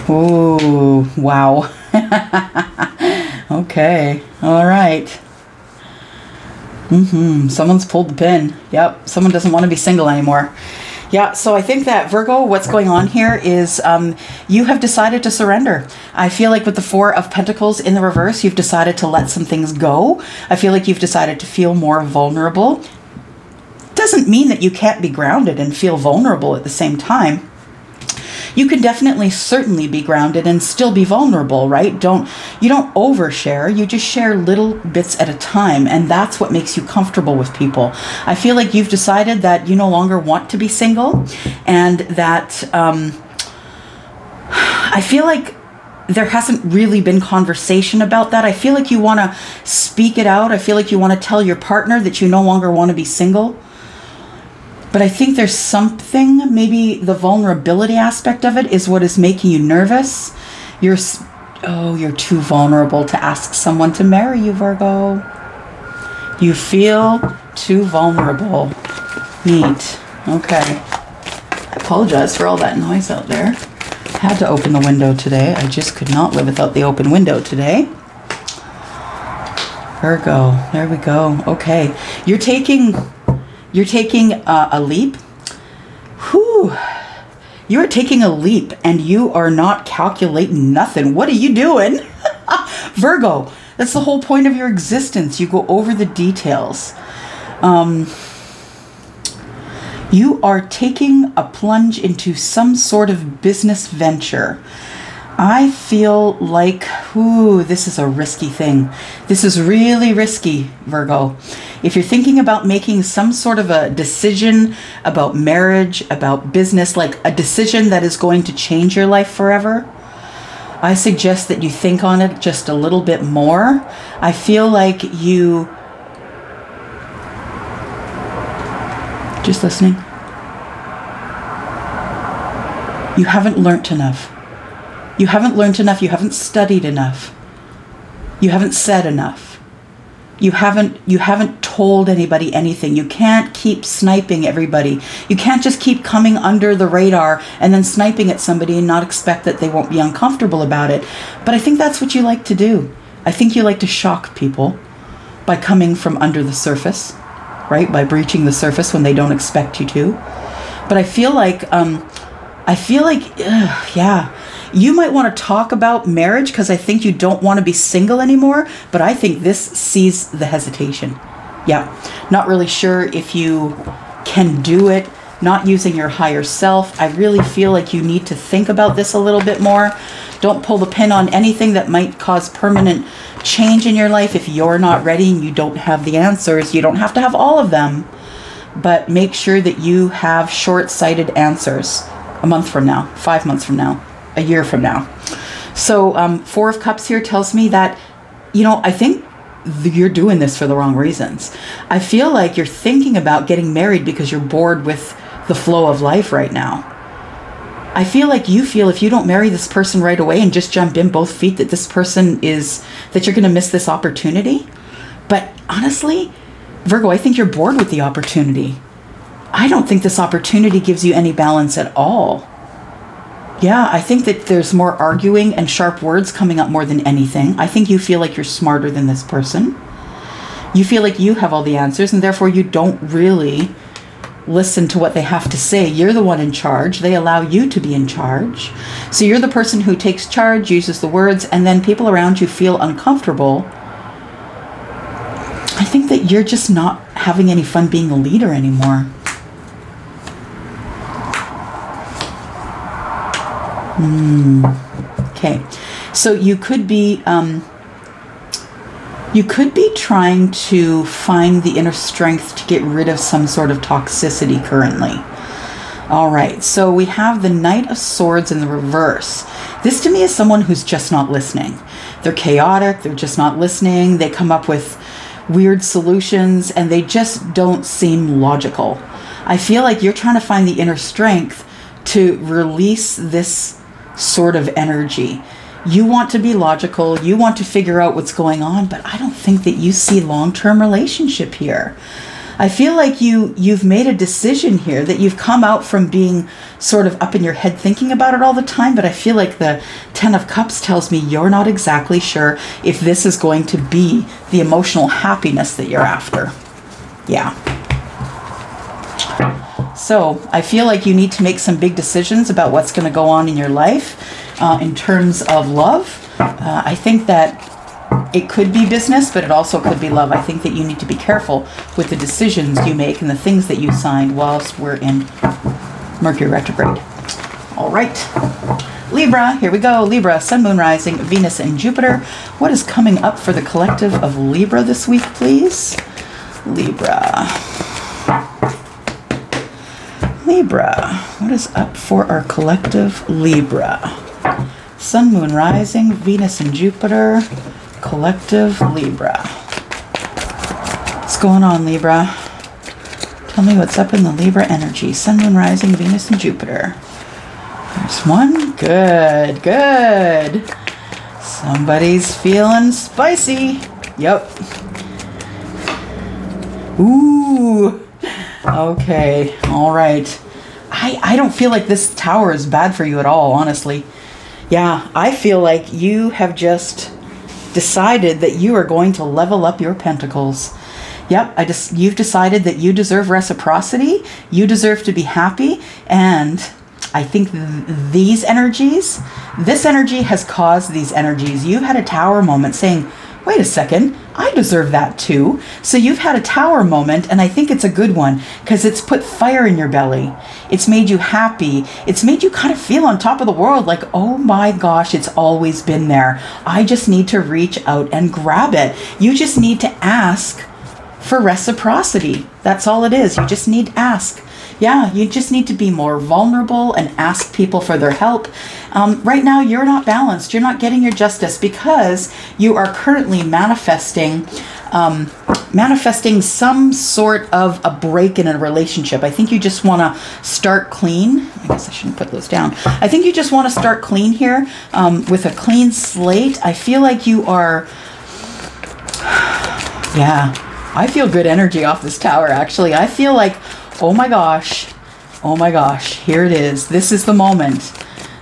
Speaker 1: Oh, wow. Okay. All right. Someone's pulled the pin. Yep. Someone doesn't want to be single anymore. Yeah, so I think that, Virgo, what's going on here is you have decided to surrender. I feel like with the Four of Pentacles in the reverse, you've decided to let some things go. I feel like you've decided to feel more vulnerable. Doesn't mean that you can't be grounded and feel vulnerable at the same time. You can definitely, certainly be grounded and still be vulnerable, right? You don't overshare. You just share little bits at a time. And that's what makes you comfortable with people. I feel like you've decided that you no longer want to be single, and that I feel like there hasn't really been conversation about that. I feel like you want to speak it out. I feel like you want to tell your partner that you no longer want to be single. But I think there's something, maybe the vulnerability aspect of it is what is making you nervous. You're too vulnerable to ask someone to marry you, Virgo. You feel too vulnerable. Neat. Okay. I apologize for all that noise out there. I had to open the window today. I just could not live without the open window today. Virgo, there we go. Okay. You're taking a leap. Whew. You're taking a leap and you are not calculating nothing. What are you doing? Virgo, that's the whole point of your existence. You go over the details. You are taking a plunge into some sort of business venture. I feel like, this is a risky thing. This is really risky, Virgo. If you're thinking about making some sort of a decision about marriage, about business, like a decision that is going to change your life forever, I suggest that you think on it just a little bit more. I feel like you... Just listening. You haven't learnt enough. You haven't learned enough. You haven't studied enough. You haven't said enough. You haven't told anybody anything. You can't keep sniping everybody. You can't just keep coming under the radar and then sniping at somebody and not expect that they won't be uncomfortable about it. But I think that's what you like to do. I think you like to shock people by coming from under the surface, right? By breaching the surface when they don't expect you to. But I feel like, yeah. You might want to talk about marriage because I think you don't want to be single anymore, but I think this sees the hesitation. Yeah, not really sure if you can do it, not using your higher self. I really feel like you need to think about this a little bit more. Don't pull the pin on anything that might cause permanent change in your life if you're not ready and you don't have the answers. You don't have to have all of them, but make sure that you have short-sighted answers a month from now, 5 months from now, a year from now. So Four of Cups here tells me that, I think you're doing this for the wrong reasons. I feel like you're thinking about getting married because you're bored with the flow of life right now. I feel like you feel if you don't marry this person right away and just jump in both feet that that you're going to miss this opportunity. But honestly, Virgo, I think you're bored with the opportunity. I don't think this opportunity gives you any balance at all. Yeah, I think that there's more arguing and sharp words coming up more than anything. I think you feel like you're smarter than this person. You feel like you have all the answers and therefore you don't really listen to what they have to say. You're the one in charge. They allow you to be in charge. So you're the person who takes charge, uses the words, and then people around you feel uncomfortable. I think that you're just not having any fun being a leader anymore. Okay, so you could be trying to find the inner strength to get rid of some sort of toxicity currently. All right, so we have the Knight of Swords in the reverse. This to me is someone who's just not listening. They're chaotic, they're just not listening, they come up with weird solutions, and they just don't seem logical. I feel like you're trying to find the inner strength to release this sort of energy. You want to be logical, you want to figure out what's going on, but I don't think that you see long-term relationship here. I feel like you've made a decision here, that you've come out from being sort of up in your head thinking about it all the time, but I feel like the Ten of Cups tells me you're not exactly sure if this is going to be the emotional happiness that you're after. Yeah. So I feel like you need to make some big decisions about what's going to go on in your life in terms of love. I think that it could be business, but it also could be love. I think that you need to be careful with the decisions you make and the things that you sign whilst we're in Mercury retrograde. All right. Libra, here we go. Libra, Sun, Moon, Rising, Venus, and Jupiter. What is coming up for the collective of Libra this week, please? Libra. Libra, what is up for our collective Libra? Sun, Moon, Rising, Venus, and Jupiter. Collective Libra. What's going on, Libra? Tell me what's up in the Libra energy. Sun, Moon, Rising, Venus, and Jupiter. There's one. Good, good. Somebody's feeling spicy. Yep. Ooh. Okay. All right. I don't feel like this tower is bad for you at all, honestly. Yeah, I feel like you have just decided that you are going to level up your pentacles. Yep, you've decided that you deserve reciprocity, you deserve to be happy, and I think these energies, this energy has caused these energies. You've had a tower moment saying, wait a second, I deserve that too. So you've had a tower moment, and I think it's a good one because it's put fire in your belly. It's made you happy. It's made you kind of feel on top of the world, like, oh my gosh, it's always been there. I just need to reach out and grab it. You just need to ask for reciprocity. That's all it is. You just need to ask. Yeah, you just need to be more vulnerable and ask people for their help. Right now, you're not balanced. You're not getting your justice because you are currently manifesting some sort of a break in a relationship. I think you just want to start clean. I guess I shouldn't put those down. I think you just want to start clean here with a clean slate. I feel like you are, yeah, I feel good energy off this tower, actually. I feel like, oh my gosh, here it is. This is the moment.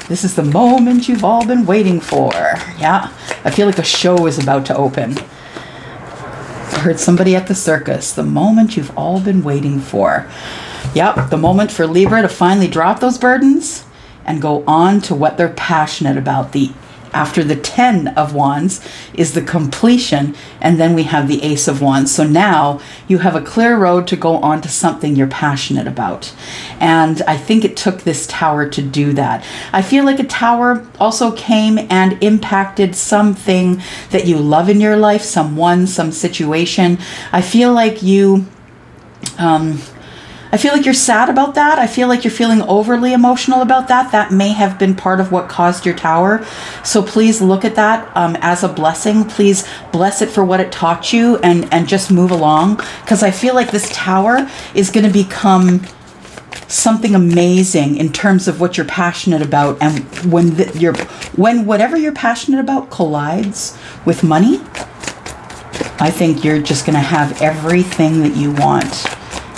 Speaker 1: This is the moment you've all been waiting for. Yeah, I feel like a show is about to open. I heard somebody at the circus. The moment you've all been waiting for. Yep, the moment for Libra to finally drop those burdens and go on to what they're passionate about. After the 10 of Wands is the completion, and then we have the Ace of Wands. So now you have a clear road to go on to something you're passionate about. And I think it took this tower to do that. I feel like a tower also came and impacted something that you love in your life, someone, some situation. I feel like you... I feel like you're sad about that. I feel like you're feeling overly emotional about that. That may have been part of what caused your tower. So please look at that as a blessing. Please bless it for what it taught you and just move along. Because I feel like this tower is going to become something amazing in terms of what you're passionate about. And when whatever you're passionate about collides with money, I think you're just going to have everything that you want.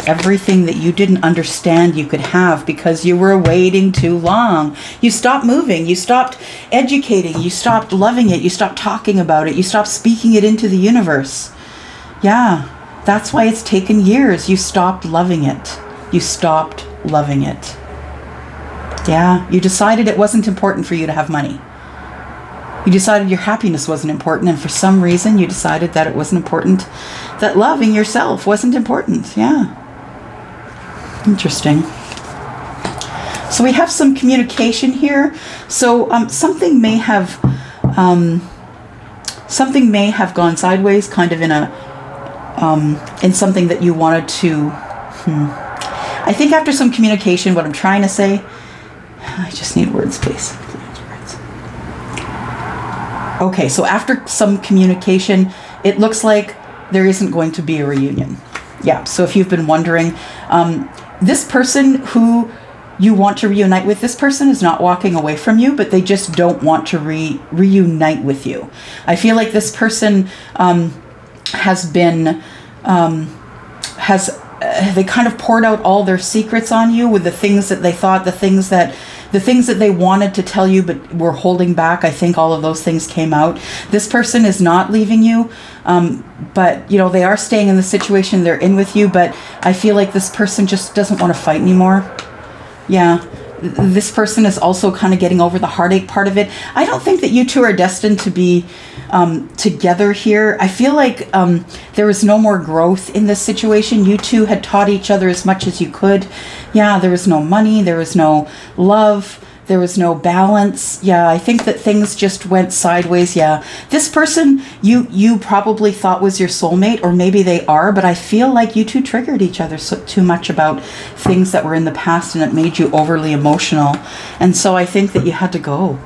Speaker 1: Everything that you didn't understand you could have because you were waiting too long. You stopped moving. You stopped educating. You stopped loving it. You stopped talking about it. You stopped speaking it into the universe. Yeah, that's why it's taken years. You stopped loving it. You stopped loving it. Yeah, you decided it wasn't important for you to have money. You decided your happiness wasn't important, and for some reason you decided that it wasn't important, that loving yourself wasn't important. Yeah. Interesting. So we have some communication here. So something may have gone sideways, kind of in something that you wanted to. I think after some communication, what I'm trying to say, I just need words, please. Okay, so after some communication, it looks like there isn't going to be a reunion. Yeah. So if you've been wondering. This person who you want to reunite with, this person is not walking away from you, but they just don't want to reunite with you. I feel like this person they kind of poured out all their secrets on you with the things that they thought, the things that the things that they wanted to tell you but were holding back, I think all of those things came out. This person is not leaving you, but you know, they are staying in the situation they're in with you, but I feel like this person just doesn't want to fight anymore. Yeah. This person is also kind of getting over the heartache part of it. I don't think that you two are destined to be together here. I feel like there was no more growth in this situation. You two had taught each other as much as you could. Yeah, there was no money. There was no love. There was no balance. Yeah, I think that things just went sideways. Yeah, this person you probably thought was your soulmate, or maybe they are, but I feel like you two triggered each other too much about things that were in the past, and it made you overly emotional. And so I think that you had to go.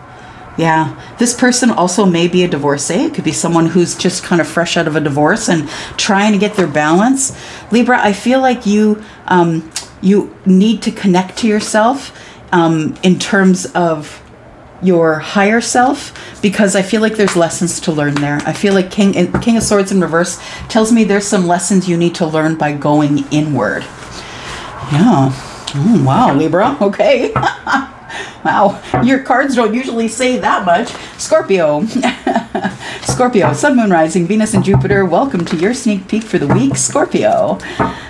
Speaker 1: Yeah, this person also may be a divorcee. It could be someone who's just kind of fresh out of a divorce and trying to get their balance. Libra, I feel like you need to connect to yourself in terms of your higher self, because I feel like there's lessons to learn there. I feel like King of Swords in reverse tells me there's some lessons you need to learn by going inward. Yeah. Oh, wow, Libra. Okay. Wow, your cards don't usually say that much. Scorpio. Scorpio, Sun, Moon, Rising, Venus, and Jupiter. Welcome to your sneak peek for the week, Scorpio.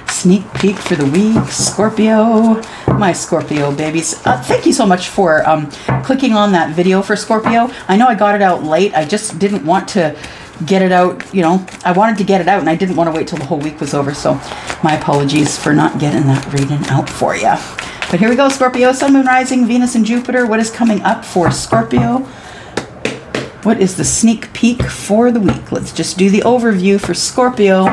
Speaker 1: Sneak peek for the week, Scorpio. My Scorpio babies. Thank you so much for clicking on that video for Scorpio. I know I got it out late. I just didn't want to get it out, you know. I wanted to get it out, and I didn't want to wait till the whole week was over. So my apologies for not getting that reading out for you. But here we go, Scorpio, Sun, Moon, Rising, Venus, and Jupiter. What is coming up for Scorpio? What is the sneak peek for the week? Let's just do the overview for Scorpio.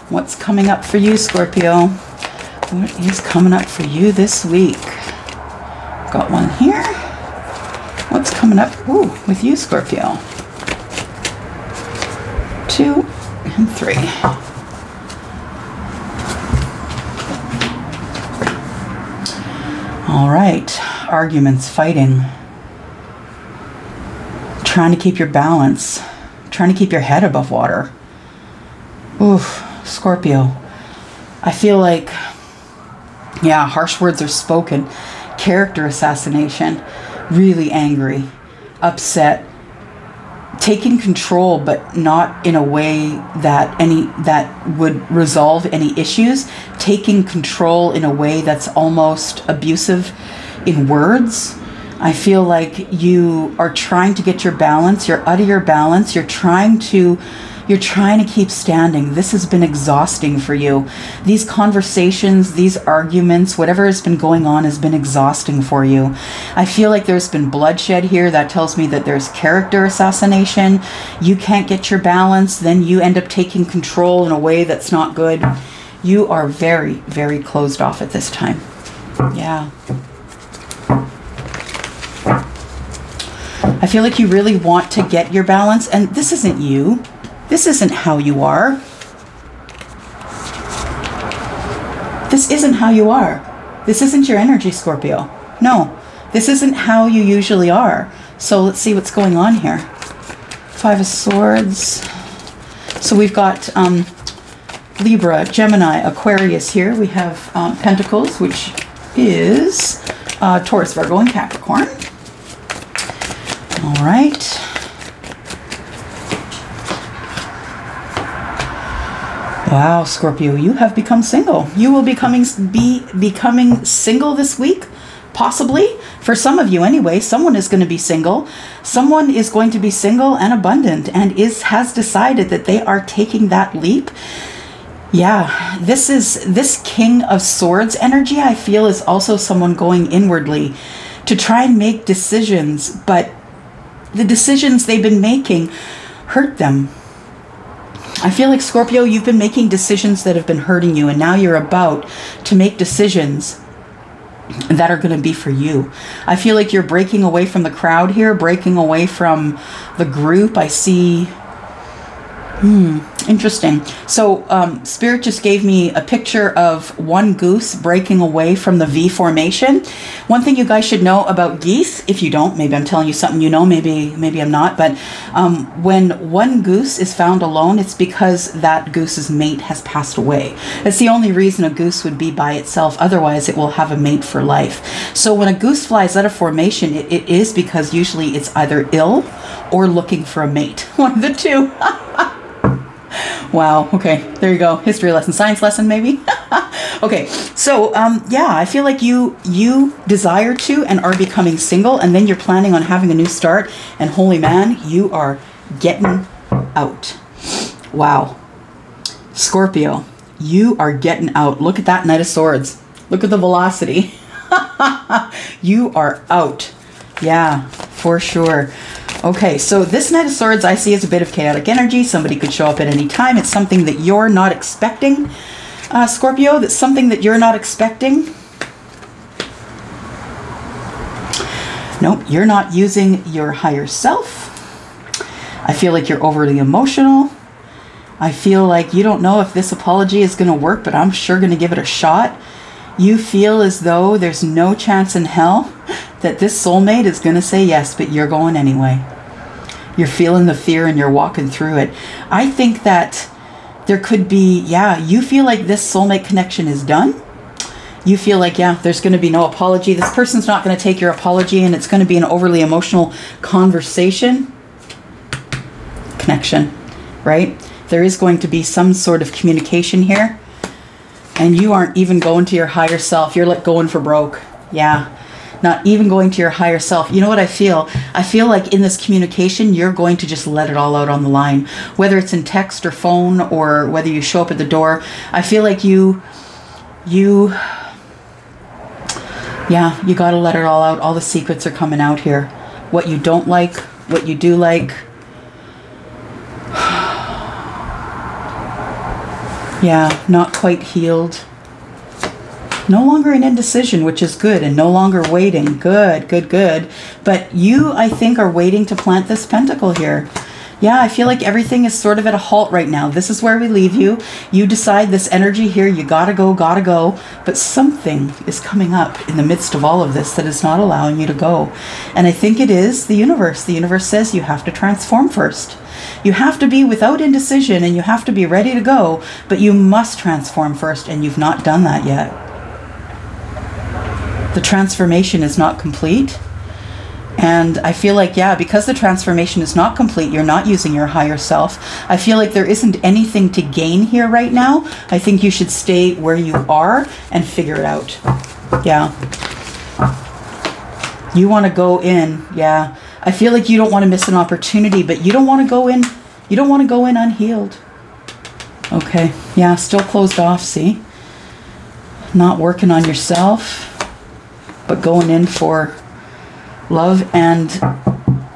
Speaker 1: What's coming up for you, Scorpio? What is coming up for you this week? Got one here. What's coming up with you, Scorpio? 2 and 3. All right, arguments, fighting, trying to keep your balance, trying to keep your head above water. Oof, Scorpio, I feel like, yeah, harsh words are spoken, character assassination, really angry, upset, taking control, but not in a way that would resolve any issues, taking control in a way that's almost abusive in words. I feel like you are trying to get your balance. You're out of your balance. You're trying to keep standing. This has been exhausting for you. These conversations, these arguments, whatever has been going on has been exhausting for you. I feel like there's been bloodshed here. That tells me that there's character assassination. You can't get your balance. Then you end up taking control in a way that's not good. You are very, very closed off at this time. Yeah. I feel like you really want to get your balance, and this isn't you. This isn't how you are. This isn't how you are. This isn't your energy, Scorpio. No, this isn't how you usually are. So let's see what's going on here. 5 of Swords. So we've got Libra, Gemini, Aquarius here. We have Pentacles, which is Taurus, Virgo, and Capricorn. All right. Wow, Scorpio, you have become single. You will be becoming single this week, possibly. For some of you anyway, someone is going to be single. Someone is going to be single and abundant and has decided that they are taking that leap. Yeah, this King of Swords energy, I feel, is also someone going inwardly to try and make decisions, but the decisions they've been making hurt them. I feel like, Scorpio, you've been making decisions that have been hurting you, and now you're about to make decisions that are going to be for you. I feel like you're breaking away from the crowd here, breaking away from the group. I see Interesting. So Spirit just gave me a picture of one goose breaking away from the V formation. One thing you guys should know about geese, if you don't, maybe I'm telling you something you know, maybe I'm not, but when one goose is found alone, it's because that goose's mate has passed away. That's the only reason a goose would be by itself. Otherwise, it will have a mate for life. So when a goose flies out of formation, it is because usually it's either ill or looking for a mate. One of the two. Wow. Okay. There you go. History lesson, science lesson, maybe. Okay. So, yeah, I feel like you desire to and are becoming single, and then you're planning on having a new start. And holy man, you are getting out. Wow. Scorpio, you are getting out. Look at that Knight of Swords. Look at the velocity. You are out. Yeah, for sure. Okay, so this Knight of Swords I see as a bit of chaotic energy. Somebody could show up at any time. It's something that you're not expecting, Scorpio. That's something that you're not expecting. Nope, you're not using your higher self. I feel like you're overly emotional. I feel like you don't know if this apology is going to work, but I'm sure going to give it a shot. You feel as though there's no chance in hell that this soulmate is going to say yes, but you're going anyway. You're feeling the fear and you're walking through it. I think that there could be, yeah, you feel like this soulmate connection is done. You feel like, yeah, there's going to be no apology. This person's not going to take your apology, and it's going to be an overly emotional conversation. Connection, right? There is going to be some sort of communication here. And you aren't even going to your higher self. You're like going for broke. Yeah. Not even going to your higher self. You know what I feel? I feel like in this communication, you're going to just let it all out on the line. Whether it's in text or phone, or whether you show up at the door. I feel like you got to let it all out. All the secrets are coming out here. What you don't like, what you do like. Yeah, not quite healed. No longer in indecision, which is good, and no longer waiting. Good, good, good. But you, I think, are waiting to plant this pentacle here. Yeah, I feel like everything is sort of at a halt right now. This is where we leave you. You decide this energy here, you gotta go, gotta go. But something is coming up in the midst of all of this that is not allowing you to go. And I think it is the universe. The universe says you have to transform first. You have to be without indecision, and you have to be ready to go, but you must transform first, and you've not done that yet. The transformation is not complete. And I feel like, yeah, because the transformation is not complete, you're not using your higher self. I feel like there isn't anything to gain here right now. I think you should stay where you are and figure it out. Yeah. You want to go in, yeah. I feel like you don't want to miss an opportunity, but you don't want to go in. You don't want to go in unhealed. Okay. Yeah, still closed off, see? Not working on yourself, but going in for love. And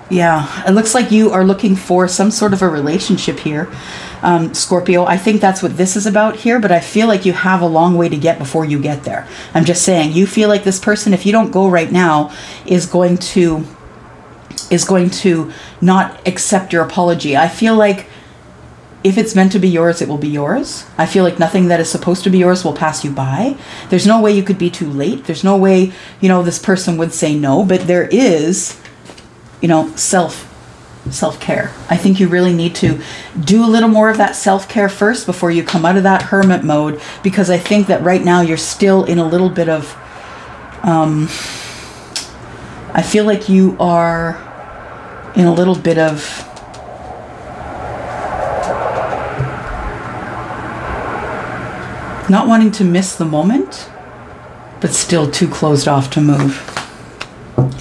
Speaker 1: yeah, it looks like you are looking for some sort of a relationship here, Scorpio. I think that's what this is about here, but I feel like you have a long way to get before you get there. I'm just saying, you feel like this person, if you don't go right now, is going to not accept your apology. I feel like if it's meant to be yours, it will be yours. I feel like nothing that is supposed to be yours will pass you by. There's no way you could be too late. There's no way, you know, this person would say no, but there is, you know, self-care. I think you really need to do a little more of that self-care first before you come out of that hermit mode, because I think that right now you're still in a little bit of, I feel like you are in a little bit of not wanting to miss the moment, but still too closed off to move.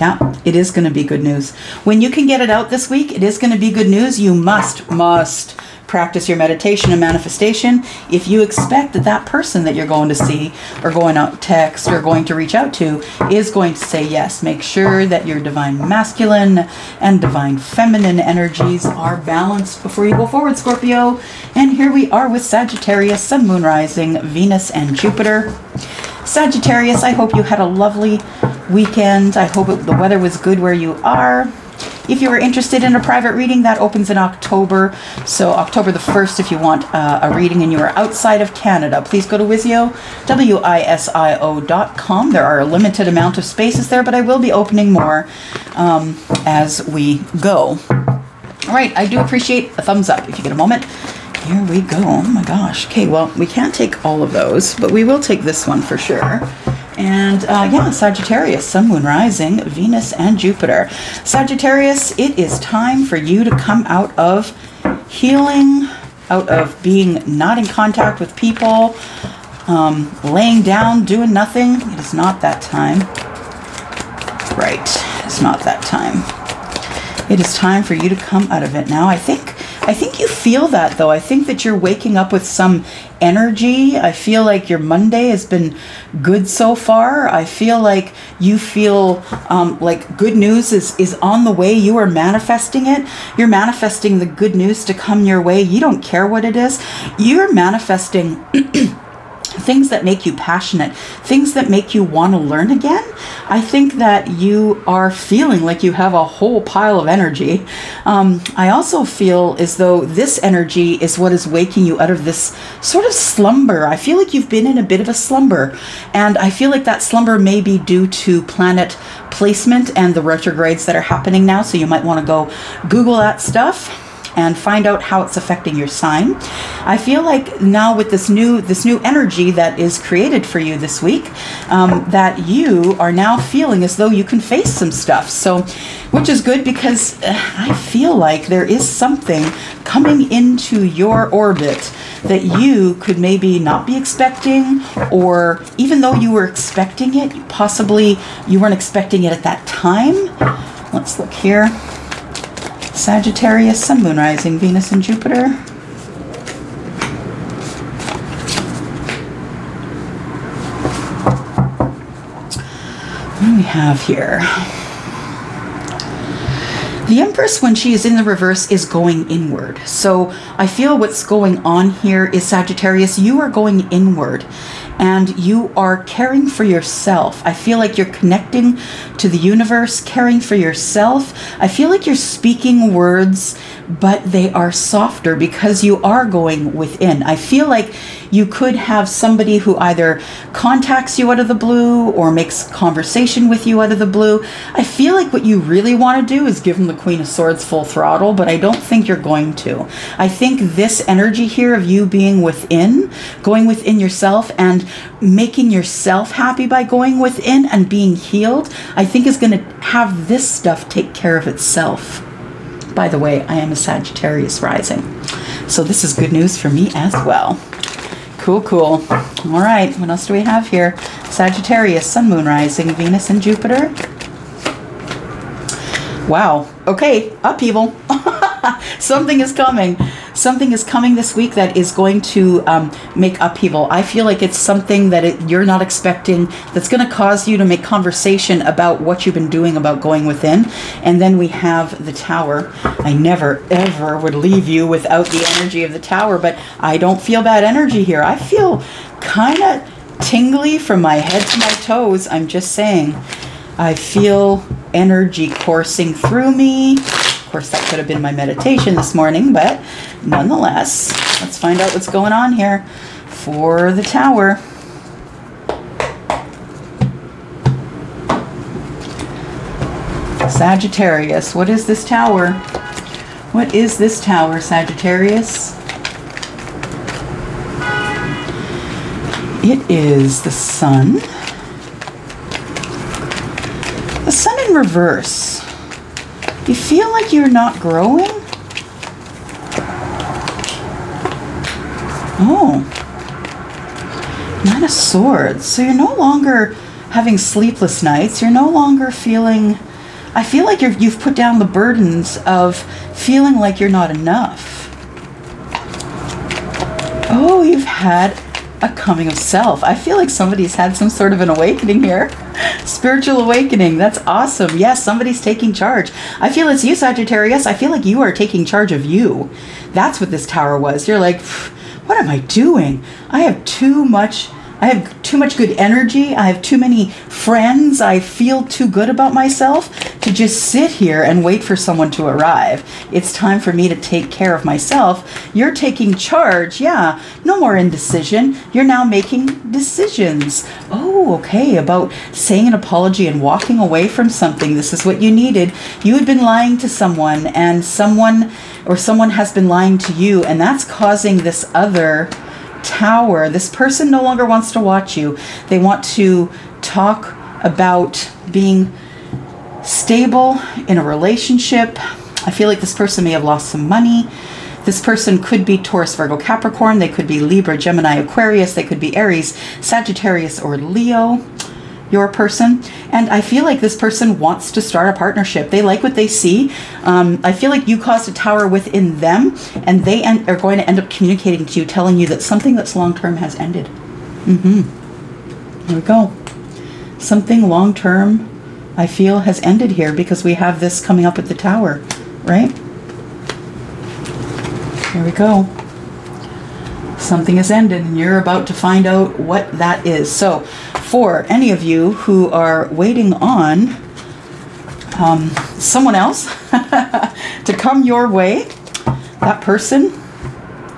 Speaker 1: Yeah, it is going to be good news. When you can get it out this week, it is going to be good news. You must practice your meditation and manifestation. If you expect that that person that you're going to see or going out text or going to reach out to is going to say yes, make sure that your divine masculine and divine feminine energies are balanced before you go forward, Scorpio. And here we are with Sagittarius, Sun, Moon, Rising, Venus, and Jupiter. Sagittarius, I hope you had a lovely weekend. I hope the weather was good where you are. If you are interested in a private reading, that opens in October. So October the 1st, if you want a reading and you are outside of Canada, please go to WISIO, WISIO.com. There are a limited amount of spaces there, but I will be opening more as we go. All right, I do appreciate a thumbs up if you get a moment. Here we go. Oh my gosh. Okay, well, we can't take all of those, but we will take this one for sure. And yeah, Sagittarius, Sun, Moon, Rising, Venus, and Jupiter. Sagittarius, it is time for you to come out of healing, out of being not in contact with people, laying down, doing nothing. It is not that time. Right, it's not that time. It is time for you to come out of it now. I think you feel that, though. I think that you're waking up with some energy. I feel like your Monday has been good so far. I feel like you feel like good news is on the way. You are manifesting it. You're manifesting the good news to come your way. You don't care what it is. You're manifesting things that make you passionate, things that make you want to learn again. I think that you are feeling like you have a whole pile of energy. I also feel as though this energy is what is waking you out of this sort of slumber. I feel like you've been in a bit of a slumber, and I feel like that slumber may be due to planet placement and the retrogrades that are happening now. So you might want to go Google that stuff and find out how it's affecting your sign. I feel like now with this new energy that is created for you this week, that you are now feeling as though you can face some stuff. So, which is good, because I feel like there is something coming into your orbit that you could maybe not be expecting, or even though you were expecting it, possibly you weren't expecting it at that time. Let's look here. Sagittarius, Sun, Moon, Rising, Venus, and Jupiter. What do we have here? The Empress, when she is in the reverse, is going inward. So I feel what's going on here is, Sagittarius, you are going inward, and you are caring for yourself. I feel like you're connecting to the universe, caring for yourself. I feel like you're speaking words, but they are softer because you are going within. I feel like you could have somebody who either contacts you out of the blue or makes conversation with you out of the blue. I feel like what you really want to do is give them the Queen of Swords full throttle, but I don't think you're going to. I think this energy here of you being within, going within yourself and making yourself happy by going within and being healed, I think is going to have this stuff take care of itself. By the way, I am a Sagittarius rising, so this is good news for me as well. Cool, cool. All right, what else do we have here? Sagittarius, Sun, Moon, Rising, Venus, and Jupiter. Wow. Okay, upheaval. Something is coming. Something is coming this week that is going to make upheaval. I feel like it's something that you're not expecting, that's going to cause you to make conversation about what you've been doing about going within. And then we have the Tower. I never, ever would leave you without the energy of the Tower, but I don't feel bad energy here. I feel kind of tingly from my head to my toes. I'm just saying. I feel energy coursing through me. Of course, that could have been my meditation this morning, but nonetheless, let's find out what's going on here for the Tower. Sagittarius, what is this Tower? What is this Tower, Sagittarius? It is the Sun. The Sun in reverse. You feel like you're not growing? Oh. Nine of Swords. So you're no longer having sleepless nights. You're no longer feeling... I feel like you've put down the burdens of feeling like you're not enough. Oh, you've had a coming of self. I feel like somebody's had some sort of an awakening here. Spiritual awakening. That's awesome. Yes, somebody's taking charge. I feel it's you, Sagittarius. I feel like you are taking charge of you. That's what this Tower was. You're like, what am I doing? I have too much I have too much good energy. I have too many friends. I feel too good about myself to just sit here and wait for someone to arrive. It's time for me to take care of myself. You're taking charge. Yeah, no more indecision. You're now making decisions. Oh, okay, about saying an apology and walking away from something. This is what you needed. You had been lying to someone, and someone has been lying to you, and that's causing this other Tower. This person no longer wants to watch you. They want to talk about being stable in a relationship. I feel like this person may have lost some money. This person could be Taurus, Virgo, Capricorn. They could be Libra, Gemini, Aquarius. They could be Aries, Sagittarius, or Leo, your person. And I feel like this person wants to start a partnership. They like what they see. I feel like you caused a tower within them, and they are going to end up communicating to you, telling you that something that's long-term has ended. There we go. Something long-term, I feel, has ended here, because we have this coming up with the tower, right? There we go. Something has ended, and you're about to find out what that is. So for any of you who are waiting on someone else to come your way, that person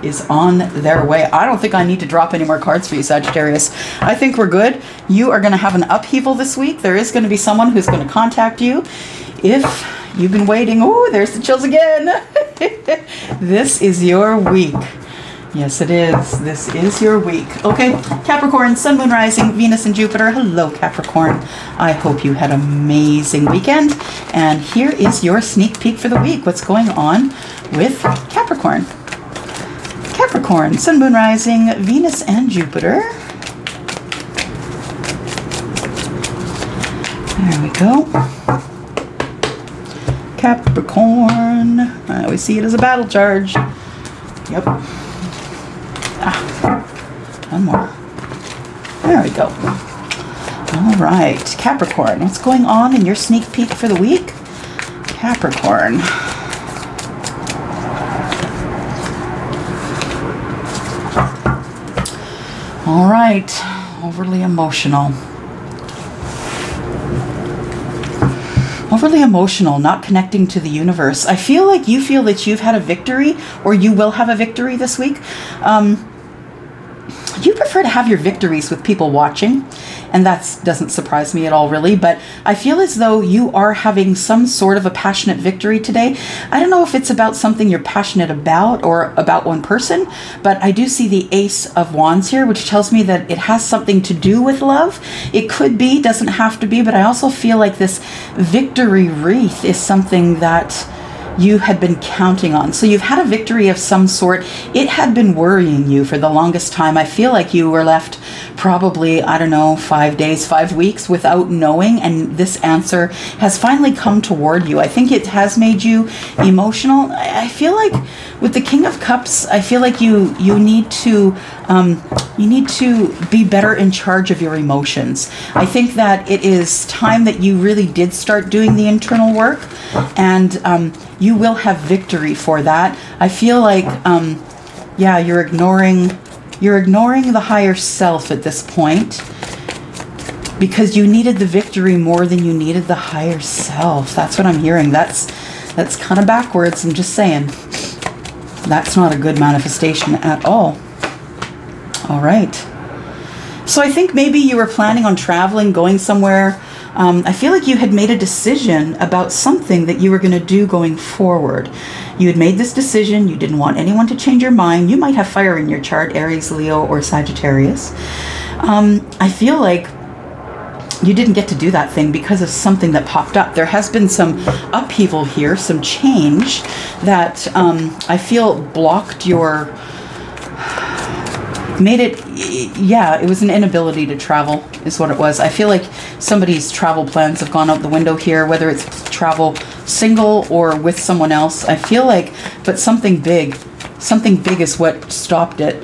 Speaker 1: is on their way. I don't think I need to drop any more cards for you, Sagittarius. I think we're good. You are going to have an upheaval this week. There is going to be someone who's going to contact you. If you've been waiting, oh, there's the chills again. This is your week. Yes, it is. This is your week. Okay, Capricorn, Sun, Moon, Rising, Venus, and Jupiter. Hello, Capricorn. I hope you had an amazing weekend. And here is your sneak peek for the week. What's going on with Capricorn? Capricorn, Sun, Moon, Rising, Venus, and Jupiter. There we go. Capricorn. I always see it as a battle charge. Yep. One more. There we go. All right, Capricorn, what's going on in your sneak peek for the week? Capricorn. All right, overly emotional. Overly emotional, not connecting to the universe. I feel like you feel that you've had a victory, or you will have a victory this week. You prefer to have your victories with people watching, and that doesn't surprise me at all, really, but I feel as though you are having some sort of a passionate victory today. I don't know if it's about something you're passionate about or about one person, but I do see the Ace of Wands here, which tells me that it has something to do with love. It could be, doesn't have to be, but I also feel like this victory wreath is something that you had been counting on. So you've had a victory of some sort. It had been worrying you for the longest time. I feel like you were left probably, I don't know, 5 days, 5 weeks without knowing, and this answer has finally come toward you. I think it has made you emotional. I feel like with the King of Cups, I feel like you need to be better in charge of your emotions. I think that it is time that you really did start doing the internal work, and you will have victory for that. I feel like, yeah, you're ignoring the higher self at this point, because you needed the victory more than you needed the higher self. That's what I'm hearing. That's kind of backwards. I'm just saying. That's not a good manifestation at all. All right. So I think maybe you were planning on traveling, going somewhere. I feel like you had made a decision about something that you were going to do going forward. You had made this decision. You didn't want anyone to change your mind. You might have fire in your chart, Aries, Leo, or Sagittarius. I feel like you didn't get to do that thing because of something that popped up. There has been some upheaval here, some change that I feel blocked your... made it, yeah, it was an inability to travel is what it was. I feel like somebody's travel plans have gone out the window here, whether it's travel single or with someone else. I feel like, but something big is what stopped it.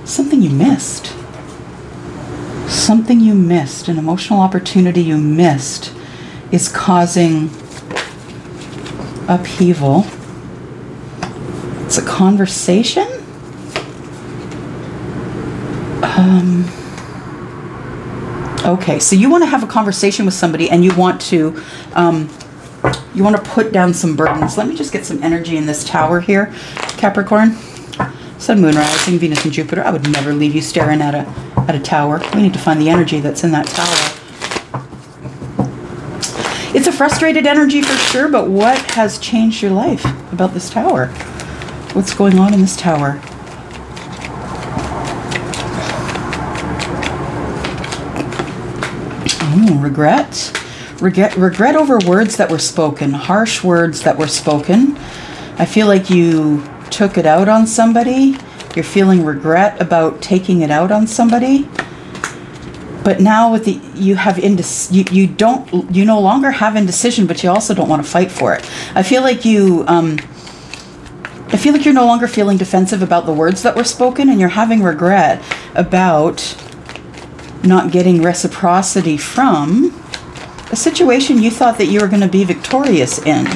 Speaker 1: Something you missed. Something you missed, an emotional opportunity you missed, is causing upheaval. It's a conversation. Okay, so you want to have a conversation with somebody and you want to put down some burdens. Let me just get some energy in this tower here, Capricorn. Sun, Moon, Rising, Venus, and Jupiter. I would never leave you staring at a tower. We need to find the energy that's in that tower. It's a frustrated energy for sure, but what has changed your life about this tower? What's going on in this tower? Regret. Regret over words that were spoken, harsh words that were spoken. I feel like you took it out on somebody. You're feeling regret about taking it out on somebody. But now with the you no longer have indecision, but you also don't want to fight for it. I feel like you're no longer feeling defensive about the words that were spoken, and you're having regret about not getting reciprocity from a situation you thought that you were going to be victorious in.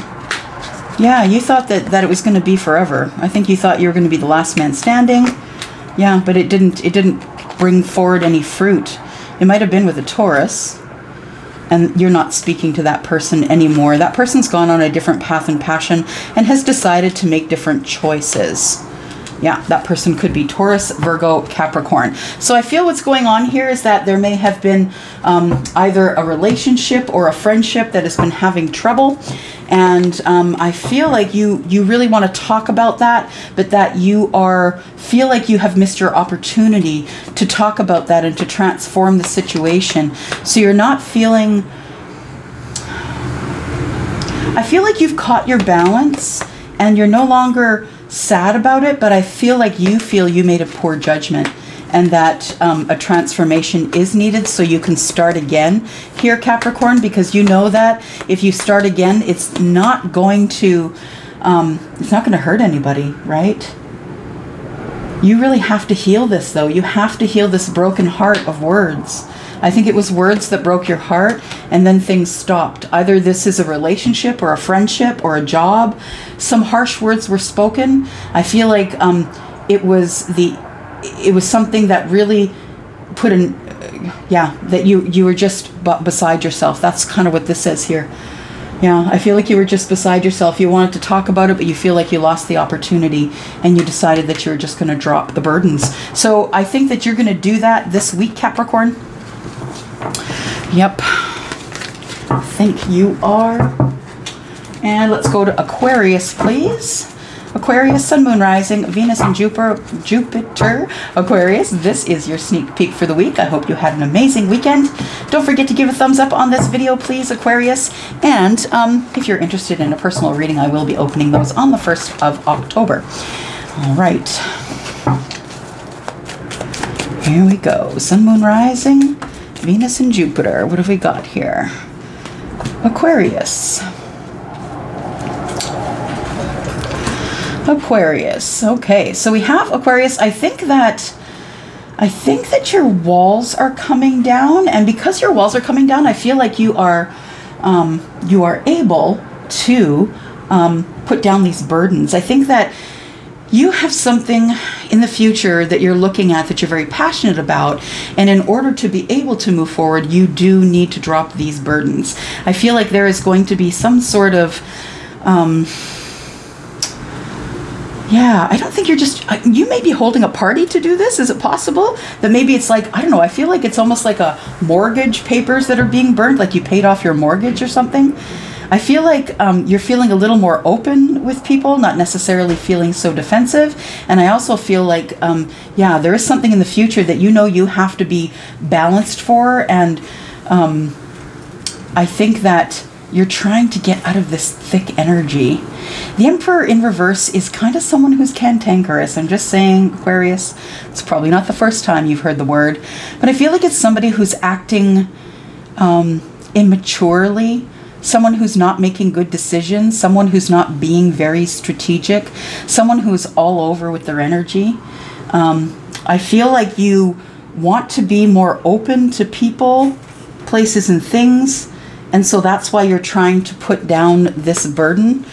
Speaker 1: Yeah, you thought that it was going to be forever. I think you thought you were going to be the last man standing. Yeah, but it didn't bring forward any fruit. It might have been with a Taurus, and you're not speaking to that person anymore. That person's gone on a different path and passion and has decided to make different choices. Yeah, that person could be Taurus, Virgo, Capricorn. So I feel what's going on here is that there may have been either a relationship or a friendship that has been having trouble. And I feel like you really want to talk about that, but that feel like you have missed your opportunity to talk about that and to transform the situation. So you're not feeling... I feel like you've caught your balance and you're no longer sad about it, but I feel like you made a poor judgment and that a transformation is needed so you can start again here, Capricorn, because you know that if you start again, it's not going to hurt anybody, right? You really have to heal this, though. You have to heal this broken heart of words. I think it was words that broke your heart and then things stopped. Either this is a relationship or a friendship or a job. Some harsh words were spoken. I feel like it was something that really put that you were just beside yourself. That's kind of what this says here. Yeah, I feel like you were just beside yourself. You wanted to talk about it, but you feel like you lost the opportunity and you decided that you were just going to drop the burdens. So I think that you're going to do that this week, Capricorn. Yep, I think you are. And let's go to Aquarius, please. Aquarius, Sun, Moon, Rising, Venus, and Jupiter. Aquarius, this is your sneak peek for the week. I hope you had an amazing weekend. Don't forget to give a thumbs up on this video, please, Aquarius. And if you're interested in a personal reading, I will be opening those on the 1st of October. All right. Here we go. Sun, Moon, Rising, Venus, and Jupiter. What have we got here? Aquarius. Aquarius. Okay, so we have Aquarius. I think that your walls are coming down, and because your walls are coming down, I feel like you are able to put down these burdens. I think that you have something in the future that you're looking at that you're very passionate about, and in order to be able to move forward, you do need to drop these burdens. I feel like there is going to be some sort of yeah, I don't think you're just, you may be holding a party to do this. Is it possible that maybe it's like, I don't know, I feel like it's almost like a mortgage papers that are being burned, like you paid off your mortgage or something. I feel like you're feeling a little more open with people, not necessarily feeling so defensive. And I also feel like, yeah, there is something in the future that you know you have to be balanced for. And I think that you're trying to get out of this thick energy. The Emperor in reverse is kind of someone who's cantankerous. I'm just saying, Aquarius, it's probably not the first time you've heard the word, but I feel like it's somebody who's acting immaturely, someone who's not making good decisions, someone who's not being very strategic, someone who's all over with their energy. I feel like you want to be more open to people, places, and things. And so that's why you're trying to put down this burden.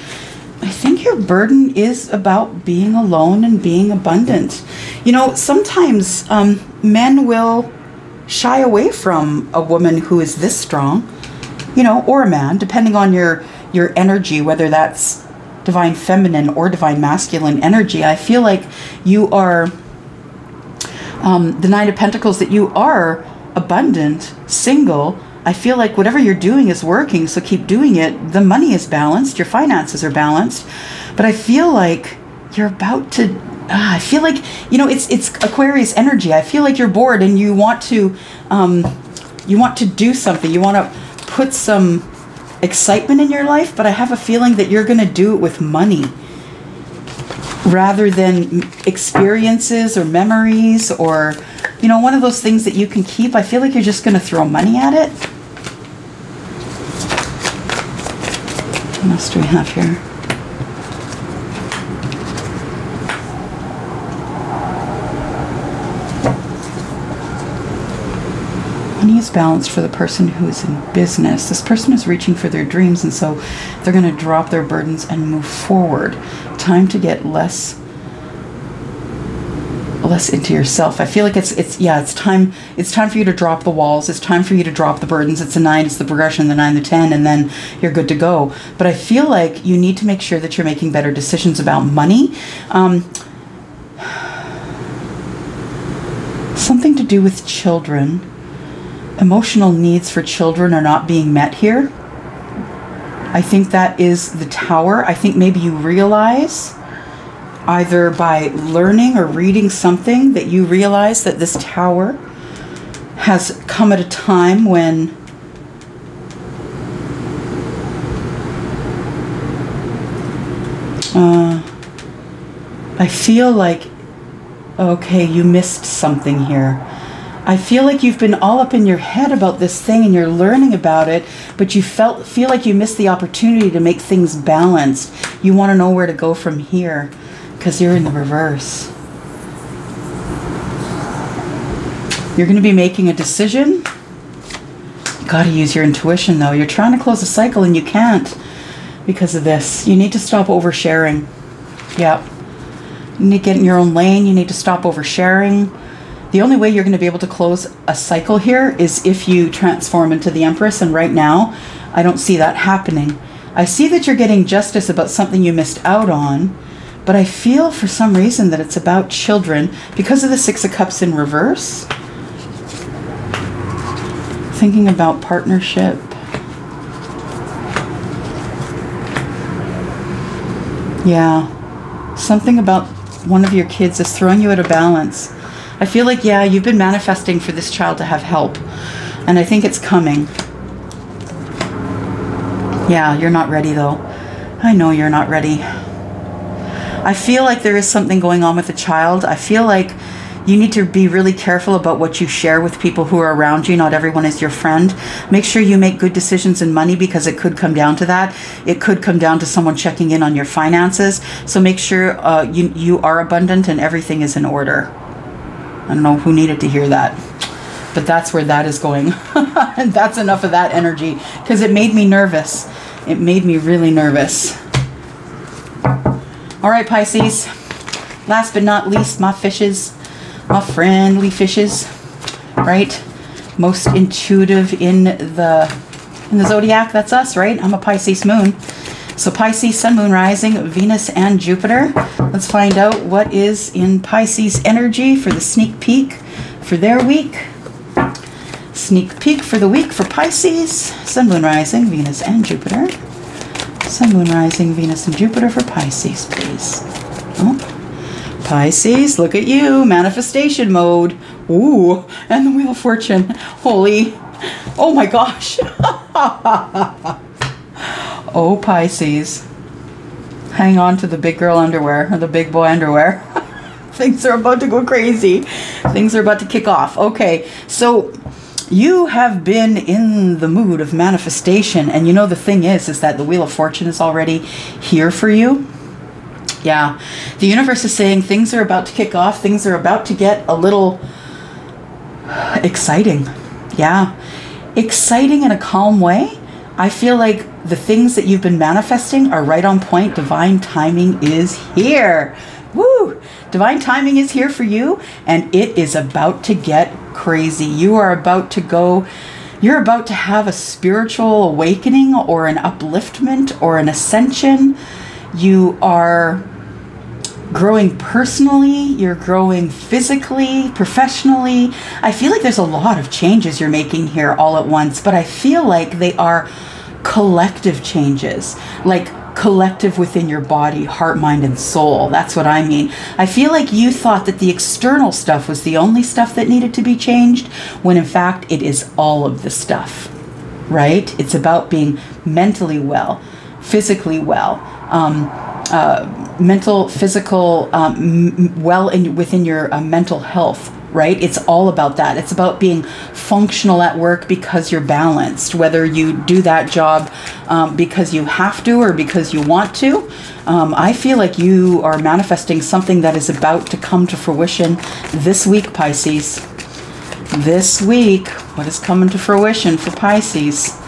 Speaker 1: I think your burden is about being alone and being abundant. You know, sometimes men will shy away from a woman who is this strong, you know, or a man, depending on your energy, whether that's divine feminine or divine masculine energy. I feel like you are, the Nine of Pentacles, that you are abundant, single. I feel like whatever you're doing is working, so keep doing it. The money is balanced, your finances are balanced, but I feel like you're about to, I feel like, you know, it's Aquarius energy. I feel like you're bored and you want to do something. You want to put some excitement in your life, but I have a feeling that you're going to do it with money rather than experiences or memories or, you know, one of those things that you can keep. I feel like you're just going to throw money at it. What else do we have here? Money is balanced for the person who is in business. This person is reaching for their dreams, and so they're going to drop their burdens and move forward. Time to get less into yourself. I feel like it's time for you to drop the walls. It's time for you to drop the burdens. It's a 9, it's the progression, the 9, the 10, and then you're good to go. But I feel like you need to make sure that you're making better decisions about money. Something to do with children. Emotional needs for children are not being met here. I think that is the Tower. I think maybe you realize, either by learning or reading something, that you realize that this Tower has come at a time when I feel like, okay, you missed something here. I feel like you've been all up in your head about this thing and you're learning about it, but you feel like you missed the opportunity to make things balanced. You want to know where to go from here because you're in the reverse. You're going to be making a decision. You got to use your intuition though. You're trying to close a cycle and you can't because of this. You need to stop oversharing. Yeah. You need to get in your own lane. You need to stop oversharing. The only way you're going to be able to close a cycle here is if you transform into the Empress, and right now, I don't see that happening. I see that you're getting justice about something you missed out on, but I feel for some reason that it's about children because of the Six of Cups in reverse. Thinking about partnership. Yeah. Something about one of your kids is throwing you out of balance. I feel like, yeah, you've been manifesting for this child to have help. And I think it's coming. Yeah, you're not ready though. I know you're not ready. I feel like there is something going on with the child. I feel like you need to be really careful about what you share with people who are around you. Not everyone is your friend. Make sure you make good decisions in money because it could come down to that. It could come down to someone checking in on your finances. So make sure you are abundant and everything is in order. I don't know who needed to hear that, but that's where that is going. And that's enough of that energy because it made me nervous. It made me really nervous. All right, Pisces. Last but not least, my fishes, my friendly fishes, right? Most intuitive in the zodiac. That's us, right? I'm a Pisces moon. So Pisces, Sun, Moon, Rising, Venus, and Jupiter. Let's find out what is in Pisces energy for the sneak peek for their week. Sneak peek for the week for Pisces, Sun, Moon, Rising, Venus, and Jupiter. Sun, Moon, Rising, Venus, and Jupiter for Pisces, please. Oh. Pisces, look at you, manifestation mode. Ooh, and the Wheel of Fortune. Holy, oh my gosh. Oh, Pisces, hang on to the big girl underwear or the big boy underwear. Things are about to go crazy. Things are about to kick off. Okay, so you have been in the mood of manifestation, and you know the thing is that the Wheel of Fortune is already here for you. Yeah, the universe is saying things are about to kick off. Things are about to get a little exciting. Yeah, exciting in a calm way. I feel like the things that you've been manifesting are right on point. Divine timing is here. Woo! Divine timing is here for you, and it is about to get crazy. You are about to go, you're about to have a spiritual awakening or an upliftment or an ascension. You are growing personally, you're growing physically, professionally. I feel like there's a lot of changes you're making here all at once, but I feel like they are collective changes, like collective within your body, heart, mind, and soul. That's what I mean. I feel like you thought that the external stuff was the only stuff that needed to be changed, when in fact it is all of the stuff, right? It's about being mentally well, physically well, mental, physical, well within your mental health, right? It's all about that. It's about being functional at work because you're balanced, whether you do that job because you have to or because you want to. I feel like you are manifesting something that is about to come to fruition this week, Pisces. This week, what is coming to fruition for Pisces?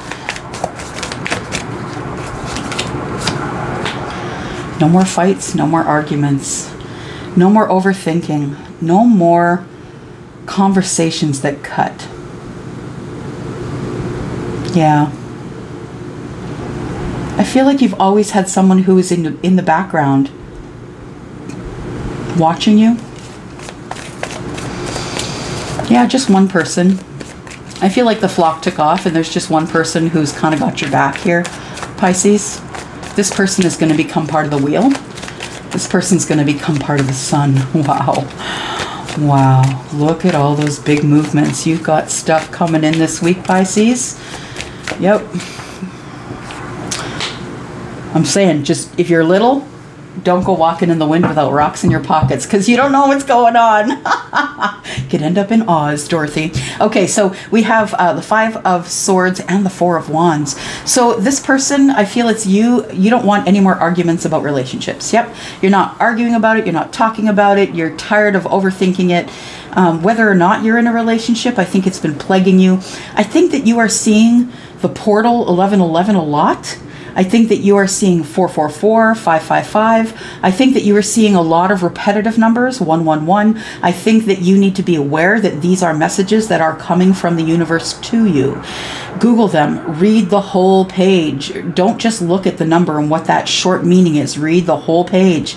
Speaker 1: No more fights, no more arguments, no more overthinking, no more conversations that cut. Yeah. I feel like you've always had someone who is in the background watching you. Yeah, just one person. I feel like the flock took off and there's just one person who's kind of got your back here, Pisces. This person is going to become part of the wheel. This person's going to become part of the sun. Wow. Wow. Look at all those big movements. You've got stuff coming in this week, Pisces. Yep. I'm saying, just if you're little, don't go walking in the wind without rocks in your pockets, because you don't know what's going on. Could end up in Oz, Dorothy. Okay, so we have the Five of Swords and the Four of Wands. So this person, I feel it's you. You don't want any more arguments about relationships. Yep. You're not arguing about it. You're not talking about it. You're tired of overthinking it. Whether or not you're in a relationship, I think it's been plaguing you. I think that you are seeing the portal 1111 a lot. I think that you are seeing 444, 555. I think that you are seeing a lot of repetitive numbers, 111. I think that you need to be aware that these are messages that are coming from the universe to you. Google them. Read the whole page. Don't just look at the number and what that short meaning is. Read the whole page.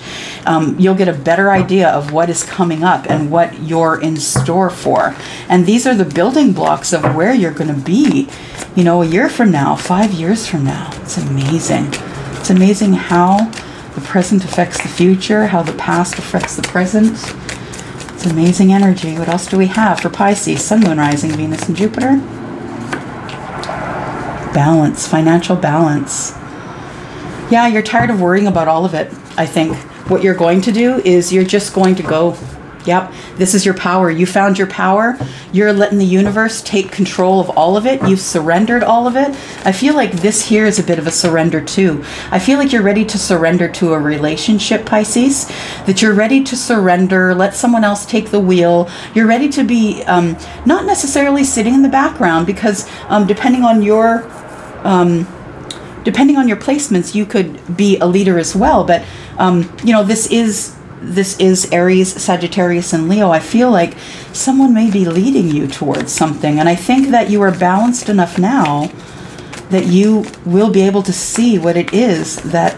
Speaker 1: You'll get a better idea of what is coming up and what you're in store for. And these are the building blocks of where you're going to be, you know, a year from now, 5 years from now. It's amazing. It's amazing how the present affects the future, how the past affects the present. It's amazing energy. What else do we have for Pisces? Sun, Moon, Rising, Venus, and Jupiter. Balance, financial balance. Yeah, you're tired of worrying about all of it, I think. What you're going to do is you're just going to go. Yep, this is your power. You found your power. You're letting the universe take control of all of it. You've surrendered all of it. I feel like this here is a bit of a surrender too. I feel like you're ready to surrender to a relationship, Pisces. That you're ready to surrender, let someone else take the wheel. You're ready to be not necessarily sitting in the background, because depending on your placements, you could be a leader as well. But you know, this is Aries, Sagittarius, and Leo. I feel like someone may be leading you towards something. And I think that you are balanced enough now that you will be able to see what it is that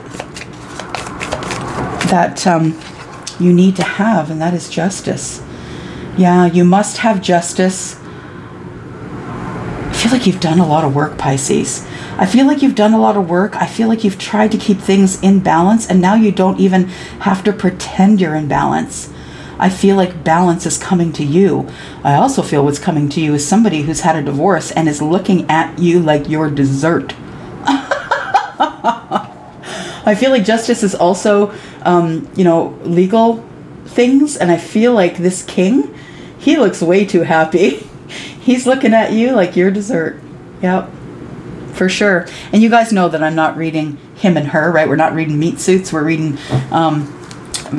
Speaker 1: you need to have, and that is justice. Yeah, you must have justice. I feel like you've done a lot of work, Pisces. I feel like you've done a lot of work. I feel like you've tried to keep things in balance, and now you don't even have to pretend you're in balance. I feel like balance is coming to you. I also feel what's coming to you is somebody who's had a divorce and is looking at you like you're dessert. I feel like justice is also, you know, legal things, and I feel like this king, he looks way too happy. He's looking at you like you're dessert. Yep. For sure. And you guys know that I'm not reading him and her, right? We're not reading meat suits. We're reading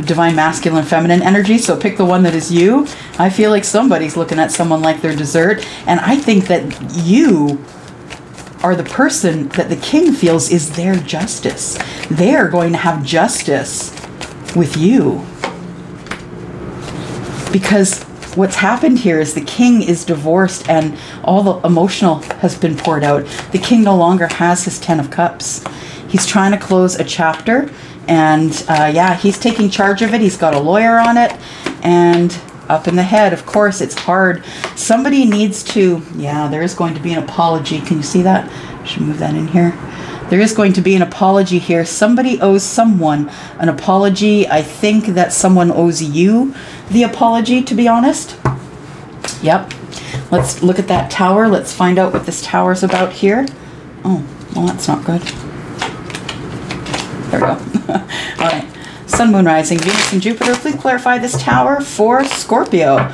Speaker 1: divine masculine, feminine energy. So pick the one that is you. I feel like somebody's looking at someone like their dessert. And I think that you are the person that the king feels is their justice. They're going to have justice with you. Because what's happened here is the king is divorced and all the emotional has been poured out. The king no longer has his 10 of Cups. He's trying to close a chapter, and yeah, he's taking charge of it. He's got a lawyer on it, and up in the head, of course, it's hard. Somebody needs to, yeah, there is going to be an apology. Can you see that? I should move that in here. There is going to be an apology here. Somebody owes someone an apology. I think that someone owes you the apology, to be honest. Yep. Let's look at that tower. Let's find out what this tower's about here. Oh, well, that's not good. There we go. All right. Sun, Moon, Rising, Venus, and Jupiter. Please clarify this tower for Scorpio.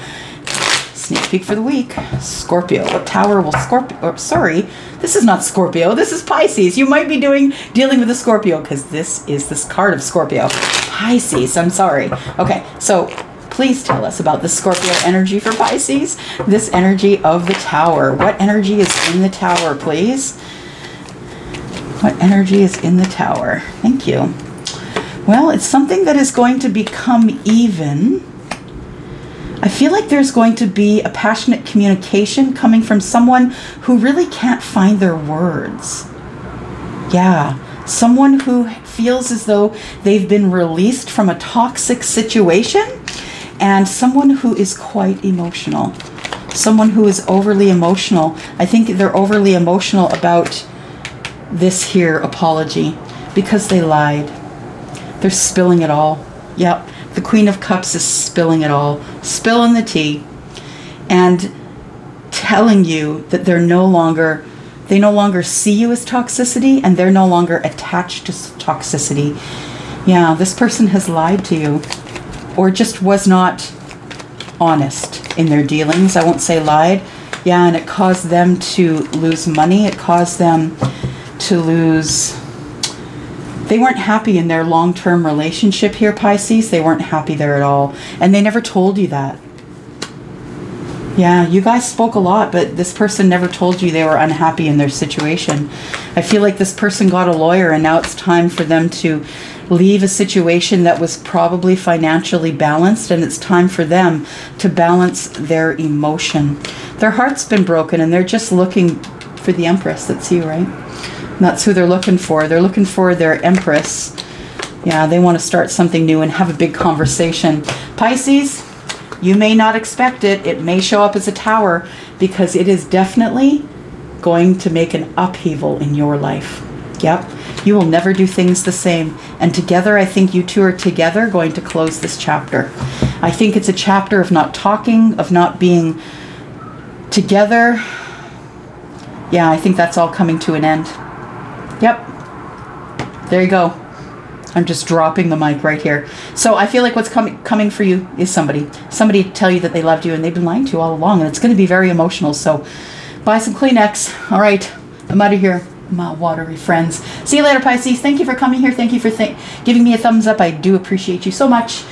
Speaker 1: Sneak peek for the week. Scorpio. What tower will Scorpio... Oh, sorry. This is not Scorpio. This is Pisces. You might be dealing with a Scorpio because this is this card of Scorpio. Pisces. I'm sorry. Okay. So please tell us about the Scorpio energy for Pisces. This energy of the tower. What energy is in the tower, please? What energy is in the tower? Thank you. Well, it's something that is going to become even. I feel like there's going to be a passionate communication coming from someone who really can't find their words. Yeah, someone who feels as though they've been released from a toxic situation, and someone who is quite emotional. Someone who is overly emotional. I think they're overly emotional about this here apology because they lied. They're spilling it all. Yep. The Queen of Cups is spilling it all. Spilling the tea. And telling you that they no longer see you as toxicity, and they're no longer attached to toxicity. Yeah, this person has lied to you. Or just was not honest in their dealings. I won't say lied. Yeah, and it caused them to lose money. It caused them to lose... They weren't happy in their long-term relationship here, Pisces. They weren't happy there at all. And they never told you that. Yeah, you guys spoke a lot, but this person never told you they were unhappy in their situation. I feel like this person got a lawyer, and now it's time for them to leave a situation that was probably financially balanced, and it's time for them to balance their emotion. Their heart's been broken, and they're just looking for the Empress. That's you, right? That's who they're looking for. They're looking for their Empress. Yeah, they want to start something new and have a big conversation. Pisces, you may not expect it. It may show up as a tower because it is definitely going to make an upheaval in your life. Yep. You will never do things the same. And together, I think you two are together going to close this chapter. I think it's a chapter of not talking, of not being together. Yeah, I think that's all coming to an end. Yep. There you go. I'm just dropping the mic right here. So I feel like what's coming for you is somebody tell you that they loved you, and they've been lying to you all along, and it's going to be very emotional. So buy some Kleenex. All right. I'm out of here, my watery friends. See you later, Pisces. Thank you for coming here. Thank you for giving me a thumbs up. I do appreciate you so much.